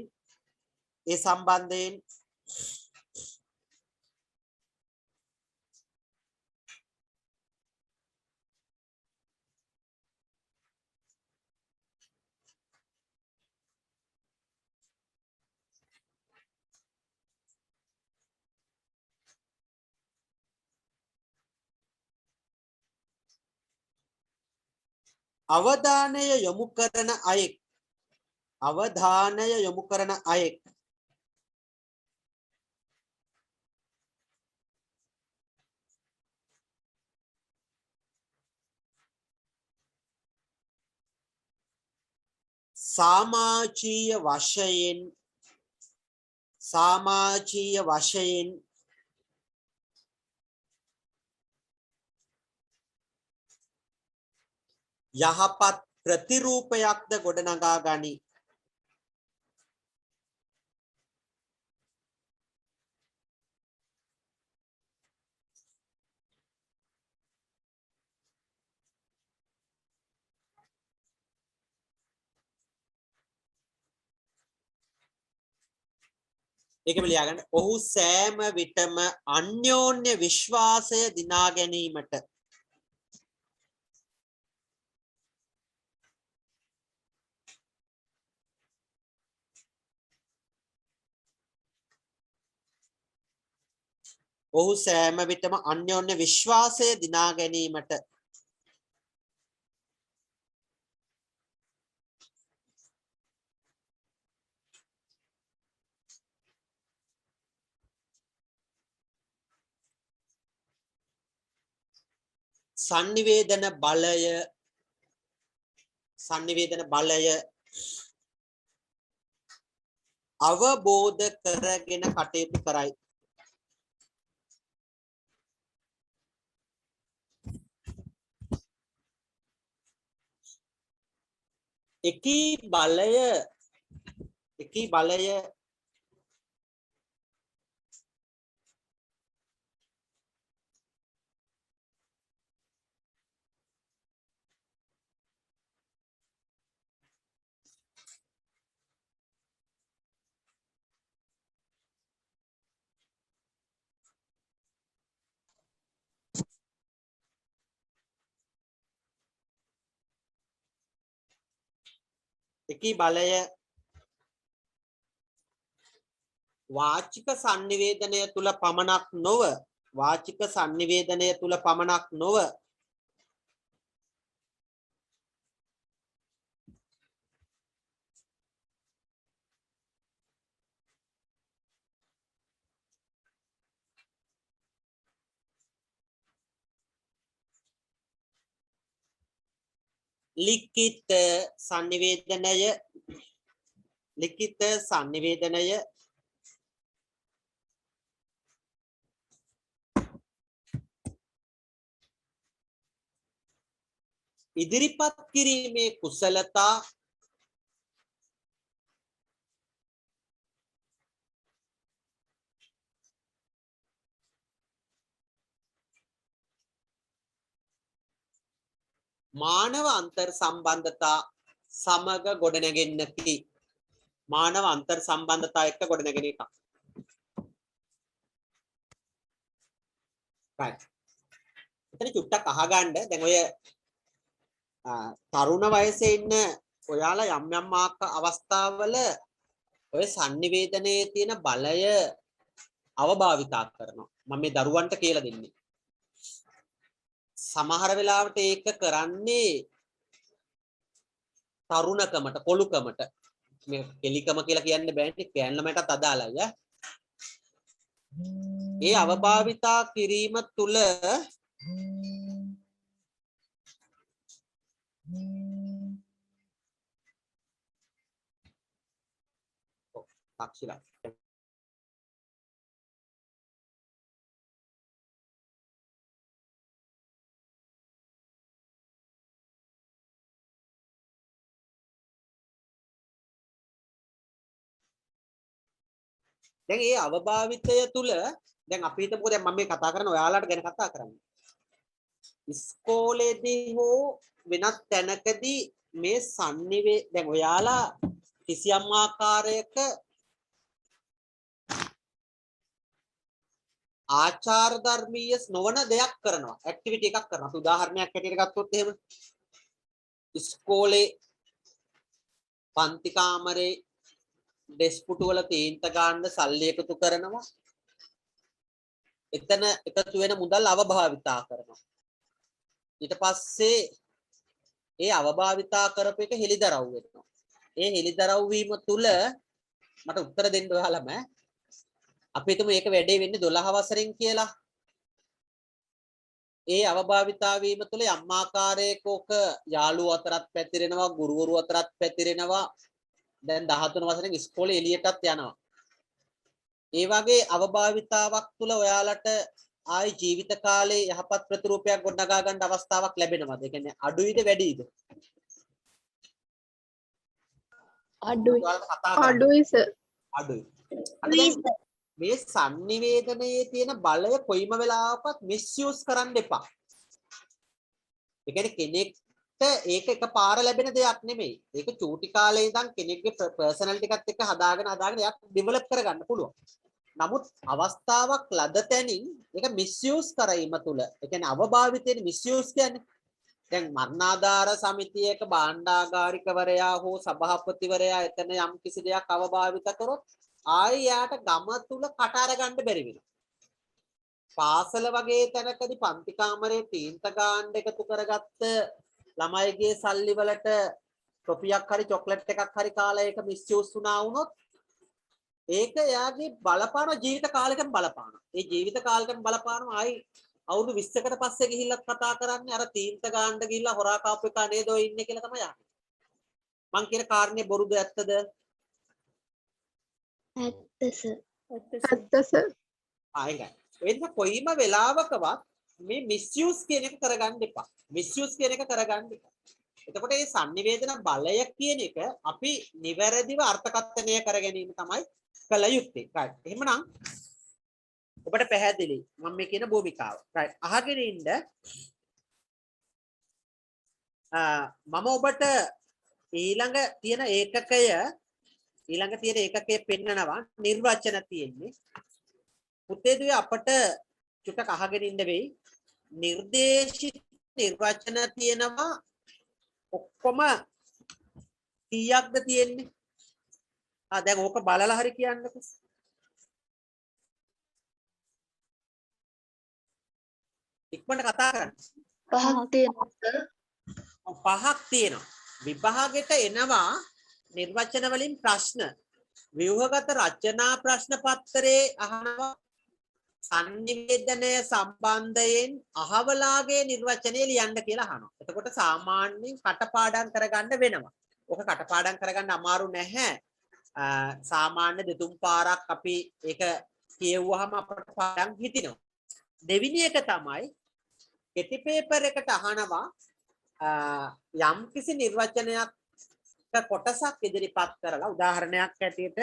අවධානය යොමු කරන අයෙක් අවධානය යොමු කරන අයෙක් සමාජීය වශයෙන් යහපත් ප්‍රතිරූපයක්ද ගොඩනගා ගනී. ඒකම ලියා ගන්න. ඔහු සෑම විටම අන්‍යෝන්‍ය විශ්වාසය දිනා ගැනීමට ඔහු සෑම විටම අන්‍යෝන්‍ය විශ්වාසය දිනා ගැනීමට sannivedana බලය අවබෝධ කරගෙන කටයුතු කරයි. එකී බලය වාචික sannivedanaya තුල පමණක් නොව ලිඛිත sannivedanaya ඉදිරිපත් කිරීමේ කුසලතා මානව අන්තර් සම්බන්ධතා සමග ගොඩනැගෙන්නකි. මානව අන්තර් සම්බන්ධතා එක්ක ගොඩනැගෙන එකක්. right. එතන චුට්ටක් අහගන්න. දැන් ඔය තරුණ වයසේ ඉන්න ඔයාලා යම් යම් අවස්ථාවල ඔය sannivedanයේ තියෙන බලය අවභාවිතා කරනවා. මම මේ දරුවන්ට කියලා දෙන්නේ. සමහර වෙලාවට ඒක කරන්නේ තරුණකමට පොළුකමට මේ කෙලිකම කියලා කියන්න බෑනේ කෑල්ලමටත් අදාළයි ඒ අවභාවිතා කිරීම තුල තාක්ෂිලා දැන් මේ අවභාවිතය තුල දැන් අපි හිතමුකෝ දැන් මම මේ කතා කරන ඔයාලට ගැන කතා කරන්නේ. ඉස්කෝලේදී හෝ වෙනත් තැනකදී මේ දැන් ඔයාලා කිසියම් ආකාරයක ආචාර ධර්මීය නොවන දෙයක් කරනවා. ඇක්ටිවිටි එකක් කරනවා. අපි උදාහරණයක් හැටියට ගත්තොත් එහෙම ඉස්කෝලේ පන්ති කාමරේ ඩෙස්ක් පුටු වල තීන්ත ගන්න සල්ලි එකතු කරනවා. එතන එකතු වෙන මුදල් අවභාවිතා කරනවා. ඊට පස්සේ ඒ අවභාවිතා කරපු එක හෙලිදරව් වෙනවා. ඒ හෙලිදරව් වීම තුල මට උත්තර දෙන්න ඔයාලම අපි හිතමු මේක වැඩේ වෙන්නේ 12 වසරෙන් කියලා. ඒ අවභාවිතා වීම තුළ යම් ආකාරයක ඔක යාළුවෝ අතරත් පැතිරෙනවා, ගුරුවරු අතරත් පැතිරෙනවා. දැන් 13 වසරෙන් ඉස්කෝලේ එළියටත් යනවා. ඒ වගේ අවභාවිතාවක් තුළ ඔයාලට ආයි ජීවිත කාලේ යහපත් ප්‍රතිරූපයක් ගොඩනගා ගන්න අවස්ථාවක් ලැබෙනවද? ඒ කියන්නේ අඩුයිද වැඩිද? අඩුයි. ඔයාලට කතා කරන්න අඩුයි සර්. අඩුයි. අද දැන් මේ sannivedanaya තියෙන බලය කොයිම වෙලාවකත් මිස්යූස් කරන්න එපා. ඒ කියන්නේ කෙනෙක්ට ඒක එකපාර ලැබෙන දෙයක් නෙමෙයි. ඒක චූටි කාලේ ඉඳන් කෙනෙක්ගේ පර්සනැලිටි එකත් එක්ක හදාගෙන එයාට ඩෙවලොප් කරගන්න පුළුවන්. නමුත් අවස්ථාවක් ලද තැනින් ඒක මිස්යූස් කිරීම තුළ ඒ කියන්නේ අවභාවිතයෙන් මිස්යූස් කියන්නේ දැන් මරණාධාර සමිතියක භාණ්ඩාගාරිකවරයා හෝ සභාපතිවරයා එතන යම් කිසි දෙයක් අවභාවිත කරොත් ආයි යාට ගම තුල කට අර ගන්න බැරි වෙනවා. පාසල වගේ තැනකදී පන්ති කාමරේ තීන්ත ගාන්න එකතු කරගත්ත ළමයිගේ සල්ලි වලට ටොපියක් හරි චොක්ලට් එකක් හරි කාලා ඒක මිස්යූස් වුණා වුණොත් ඒක එයාගේ බලපාන ජීවිත කාලෙකම බලපාන. ඒ ජීවිත කාලෙකම බලපාන ආයි අවුරුදු 20කට පස්සේ ගිහිල්ලා කතා කරන්නේ අර තීන්ත ගාන්න ගිහිල්ලා හොරා කාපු එක නේද ඔය ඉන්නේ කියලා තමයි යන්නේ. මං කියන කාරණේ බොරුද ඇත්තද? ඇත්ත සර්. ඇත්ත සර්. ආයෙත් ඒක කොයිම වෙලාවකවත් මේ මිස්යූස් කියන එක කරගන්න එපා. මිස්යූස් කියන එක කරගන්න එපා. එතකොට මේ sannivedana බලය කියන එක අපි නිවැරදිව අර්ථකථනය කර ගැනීම තමයි කළ යුත්තේ. right. එහෙමනම් ඔබට පැහැදිලි මම මේ කියන භූමිකාව. right. අහගෙන ඉන්න මම ඔබට ඊළඟ තියෙන ඒකකයේ පෙන්නනවා නිර්වචන තියෙන්නේ. පුතේදුවේ අපට චුට්ටක් අහගෙන ඉන්න වෙයි. නිර්දේශිත නිර්වචන තියෙනවා ඔක්කොම කීයක්ද තියෙන්නේ? දැන් ඕක බලලා හරි කියන්නකෝ. ඉක්මනට කතා කරන්න. පහක් තියෙනවා සර්. පහක් තියෙනවා. විභාගෙට එනවා නිර්වචන වලින් ප්‍රශ්න. ව්‍යුහගත රචනා ප්‍රශ්න පත්‍රයේ අහනවා sannivedanaya සම්බන්ධයෙන් අහවලාගේ නිර්වචනය ලියන්න කියලා අහනවා. එතකොට සාමාන්‍යයෙන් කටපාඩම් කරගන්න වෙනවා. ඔක කටපාඩම් කරගන්න අමාරු නැහැ. සාමාන්‍ය දෙතුන් පාරක් අපි ඒක කියවුවාම අපට පාඩම් හිතිනවා. දෙවෙනි එක තමයි කෙටි පේපර් එකට අහනවා යම් කිසි නිර්වචනයක් කොටසක් ඉදිරිපත් කරලා උදාහරණයක් ඇටියට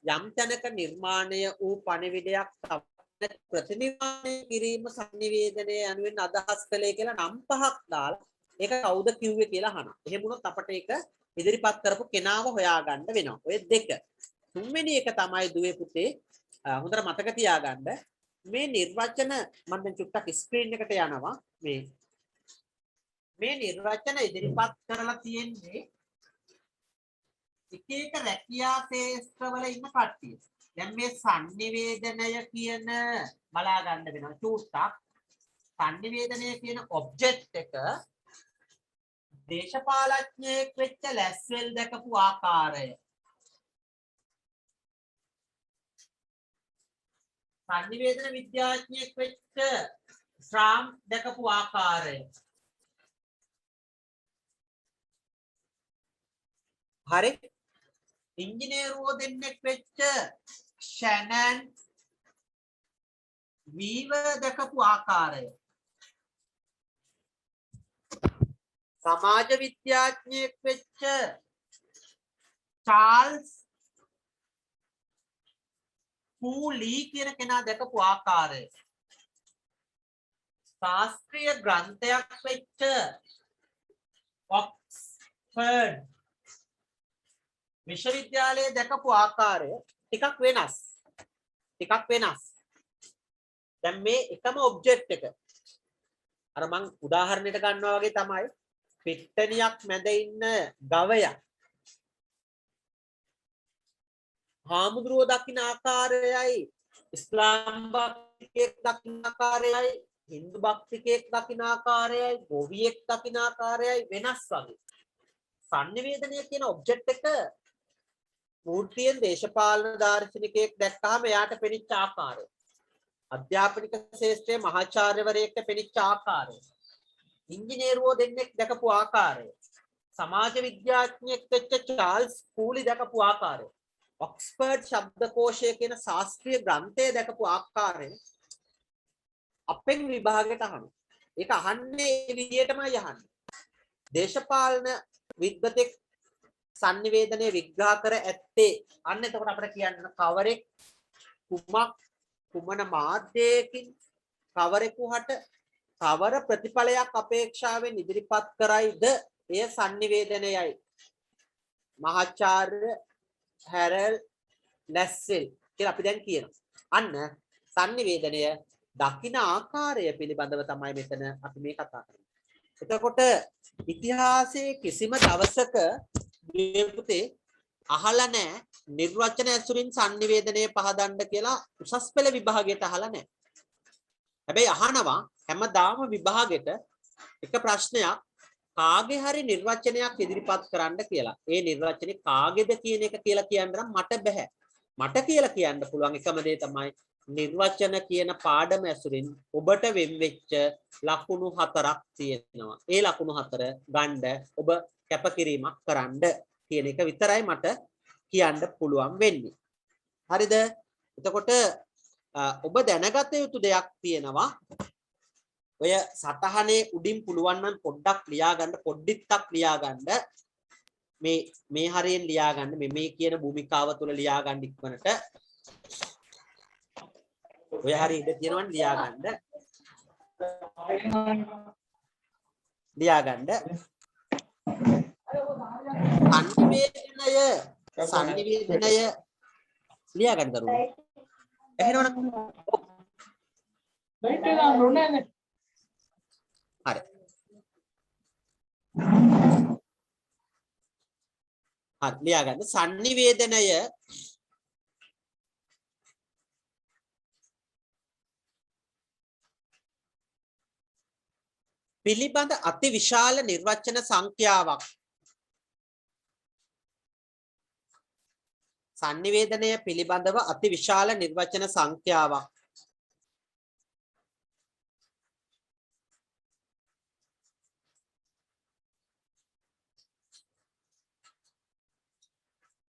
යම් තැනක නිර්මාණය වූ පණිවිඩයක් ප්‍රතිනිර්මාණය කිරීම sannivedanaya යනුවෙන් අදහස් කළේ කියලා නම් පහක් දාලා ඒක කවුද කිව්වේ කියලා අහනවා. එහෙම වුණොත් අපට ඒක ඉදිරිපත් කරපු කෙනාව හොයාගන්න වෙනවා. ඔය දෙක. තුන්වෙනි එක තමයි දුවේ පුතේ හොඳට මතක තියාගන්න මේ නිර්වචන මම දැන් චුට්ටක් ස්ක්‍රීන් එකට යනවා මේ නිර්වචන ඉදිරිපත් කරලා තියෙන්නේ එක එක රැකියා ශාස්ත්‍රවල ඉන්න කට්ටිය. දැන් මේ sannivedanaya කියන බලා ගන්න වෙනවා චුට්ටක්. sannivedanaya කියන ඔබ්ජෙක්ට් එක දේශපාලඥයෙක් වෙච්ච ලැස්වෙල් දැකපු ආකාරය. sannivedana විද්‍යාඥයෙක් වෙච්ච ශ්‍රාම් දැකපු ආකාරය. හරි. ඉංජිනේරුවෝ දෙන්නෙක් වෙච්ච ෂැනන් වීවර් දැකපු ආකාරය. සමාජ විද්‍යාඥයෙක් වෙච්ච චාල්ස් පූලී කියන කෙනා දැකපු ආකාරය. ශාස්ත්‍රීය ග්‍රන්ථයක් වෙච්ච ඔක්ස්ෆර්ඩ් විශ්වවිද්‍යාලයේ දැකපු ආකාරය ටිකක් වෙනස්. දැන් මේ එකම ඔබ්ජෙක්ට් එක අර මං උදාහරණයට ගන්නවා වගේ තමයි පිට්ටනියක් මැද ඉන්න ගවයා හාමුදුරුවෝ දකින්න ආකාරයයි ඉස්ලාම් බක්තියෙක් දකින්න ආකාරයයි හින්දු භක්තිකයෙක් දකින ආකාරයයි ගෝවියෙක් දකින ආකාරයයි වෙනස් වගේ. sannivedanaya කියන ඔබ්ජෙක්ට් එක මූර්තියෙන් දේශපාලන දාර්ශනිකයෙක් දැක්කහම එයාට පෙනිච්ච ආකාරය. අධ්‍යාපනික ශාස්ත්‍රයේ මහාචාර්යවරයෙක්ට පෙනිච්ච ආකාරය. ඉංජිනේරුවෝ දෙන්නෙක් දැකපු ආකාරය. සමාජ විද්‍යාඥයෙක් වෙච්ච චාල්ස් කූලි දැකපු ආකාරය. ඔක්ස්ෆර්ඩ් ශබ්දකෝෂය කියන ශාස්ත්‍රීය ග්‍රන්ථය දැකපු ආකාරය අපෙන් විභාගයට අහනවා. ඒක අහන්නේ ඒ විදියටමයි අහන්නේ. දේශපාලන විද්වතෙක් sannivedanaya විග්‍රහ කර ඇත්තේ අන්න එතකොට අපිට කියන්න කවරෙක් කුමන මාධ්‍යයකින් කවරෙකුට කවර ප්‍රතිඵලයක් අපේක්ෂාවෙන් ඉදිරිපත් කරයිද එය sannivedanayයි. මහාචාර්ය හැරල් ලැස්සෙල් කියලා අපි දැන් කියනවා. අන්න sannivedanaya දකින්න ආකාරය පිළිබඳව තමයි මෙතන අපි මේ කතා කරන්නේ. එතකොට ඉතිහාසයේ කිසිම දවසක පුතේ අහලා නැහැ නිර්වචන ඇසුරින් sannivedanaya පහදන්න කියලා උසස් පෙළ විභාගයට අහලා නැහැ. හැබැයි අහනවා හැමදාම විභාගෙට එක ප්‍රශ්නයක් කාගේ හරි නිර්වචනයක් ඉදිරිපත් කරන්න කියලා. ඒ නිර්වචනේ කාගේද කියන එක කියලා කියන්න නම් මට බෑ. මට කියලා කියන්න පුළුවන් එකම දේ තමයි නිර්වචන කියන පාඩම ඇසුරින් ඔබට වෙන් වෙච්ච ලකුණු 4ක් තියෙනවා. ඒ ලකුණු 4 ගන්න ඔබ කැපකිරීමක් කරන්න කියන එක විතරයි මට කියන්න පුළුවන් වෙන්නේ. හරිද? එතකොට ඔබ දැනගත යුතු දෙයක් තියෙනවා. ඔය සටහනේ උඩින් පුළුවන් නම් පොඩ්ඩක් ලියා ගන්න, පොඩ්ඩක් ලියා ගන්න. මේ හරියෙන් ලියා ගන්න. මේ කියන භූමිකාව තුල ලියා ගන්න ඉක්මනට. ඔය හරිය ඉඳ තියෙනවනේ ලියා ගන්න. ලියා ගන්න. sannivedanaya ලියා ගන්න දරුවෝ. එහෙනවනම් හරි. හරි ලියා ගන්න. sannivedanaya පිළිබඳ අති විශාල නිර්වචන සංඛ්‍යාවක්. sannivedanaya පිළිබඳව අති විශාල නිර්වචන සංඛ්‍යාවක්.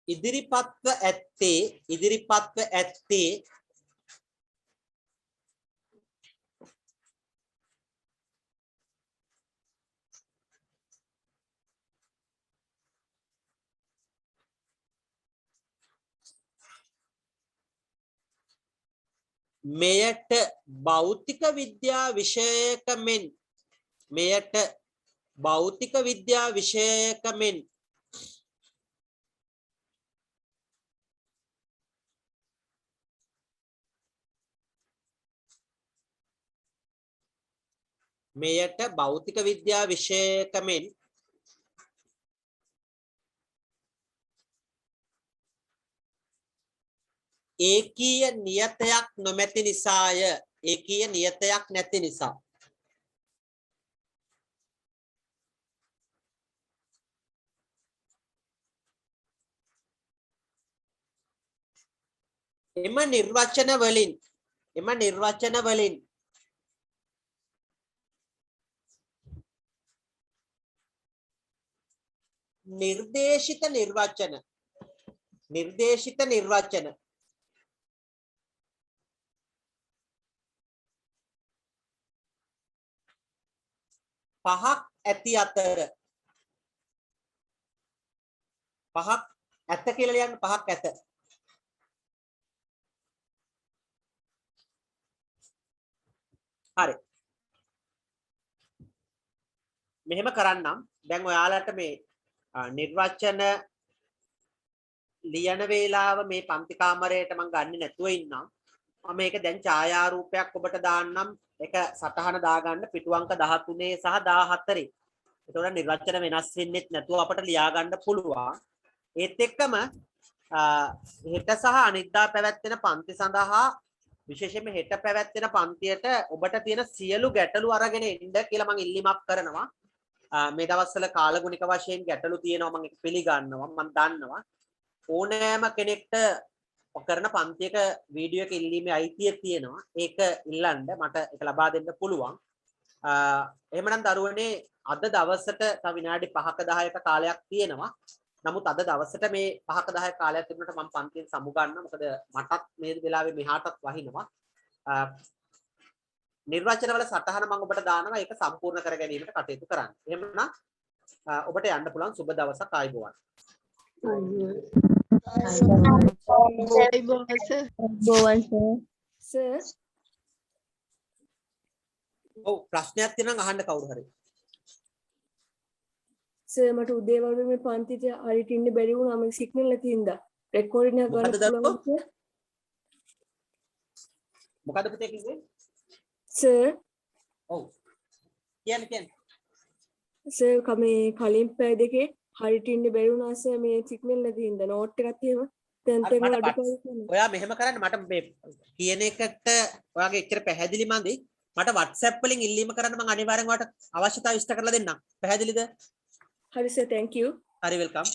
ඉදිරිපත්ව ඇත්තේ මෙයට භෞතික විද්‍යා විෂයක මෙන් ඒකීය නියතයක් නොමැති නිසාය. ඒකීය නියතයක් නැති නිසා. එම නිර්වචන වලින් නිර්දේශිත නිර්වචන පහක් ඇති අතර පහක් ඇත කියලා ලියන්න. පහක් ඇත. හරි. මෙහෙම කරන්නම්. දැන් ඔයාලට මේ නිර්වචන ලියන වේලාව මේ පන්ති කාමරයට මම ගන්නේ නැතුව ඉන්නම්. මම මේක දැන් ඡායාරූපයක් ඔබට දාන්නම්. ඒක සටහන දාගන්න පිටු අංක 13 සහ 14. ඒතකොට නිර්වචන වෙනස් වෙන්නෙත් නැතුව අපට ලියා ගන්න පුළුවන්. ඒත් එක්කම හෙට සහ අනිද්දා පැවැත්වෙන පන්ති සඳහා විශේෂයෙන්ම හෙට පැවැත්වෙන පන්තියට ඔබට තියෙන සියලු ගැටලු අරගෙන එන්න කියලා මම ඉල්ලීමක් කරනවා. මේ දවස්වල කාලගුණික වශයෙන් ගැටලු තියෙනවා මම ඒක පිළිගන්නවා මම දන්නවා. ඕනෑම කෙනෙක්ට කරන පන්තියක වීඩියෝ එක ඉල්ලීමේ අයිතිය තියෙනවා. ඒක ඉල්ලන්න මට ඒක ලබා දෙන්න පුළුවන්. එහෙමනම් දරුවනේ අද දවසට තව විනාඩි 5ක 10ක කාලයක් තියෙනවා. නමුත් අද දවසට මේ 5ක 10ක කාලයක් තිබුණාට මම පන්තියෙන් සමු ගන්න. මොකද මටත් මේ වෙලාවේ මෙහාටත් වහිනවා. නිර්වචන වල සටහන මම ඔබට දානවා. ඒක සම්පූර්ණ කර ගැනීමට කටයුතු කරන්න. එහෙමනම් ඔබට යන්න පුළුවන් සුබ දවසක් ආයුබෝවන්. සර් ඔව් ප්‍රශ්නයක් තියෙනවා නම් අහන්න කවුරු හරි. සර් මට උදේ වරුවේ මේ පන්තිට හරියට ඉන්න බැරි වුණා මම සිග්නල් නැති හින්දා රෙකෝඩින් එක මොකද ගන්න පුළුවන් දරුවෝ? මොකද පුතේ කිව්වේ? සර් ඔව්. කියන්නේ. සර් කමේ කලින් පැය දෙකේ හරියට ඉන්න බැරි වුණා සර් මේ සිග්නල් නැති හින්දා නෝට් එකක් තියෙම දැන් අර තේරුම් මට අඩුපාඩු තියෙනවා. ඔයා මෙහෙම කරන්න මට මේ කියන එකට ඔයාගේ එච්චර පැහැදිලි මන්දි මට WhatsApp වලින් ඉල්ලීම කරන්න මම අනිවාර්යෙන් ඔයාලට අවශ්‍යතාවය ඉෂ්ට කරලා දෙන්නම්. පැහැදිලිද? හරි සර් thank you. හරි වෙල්කම්.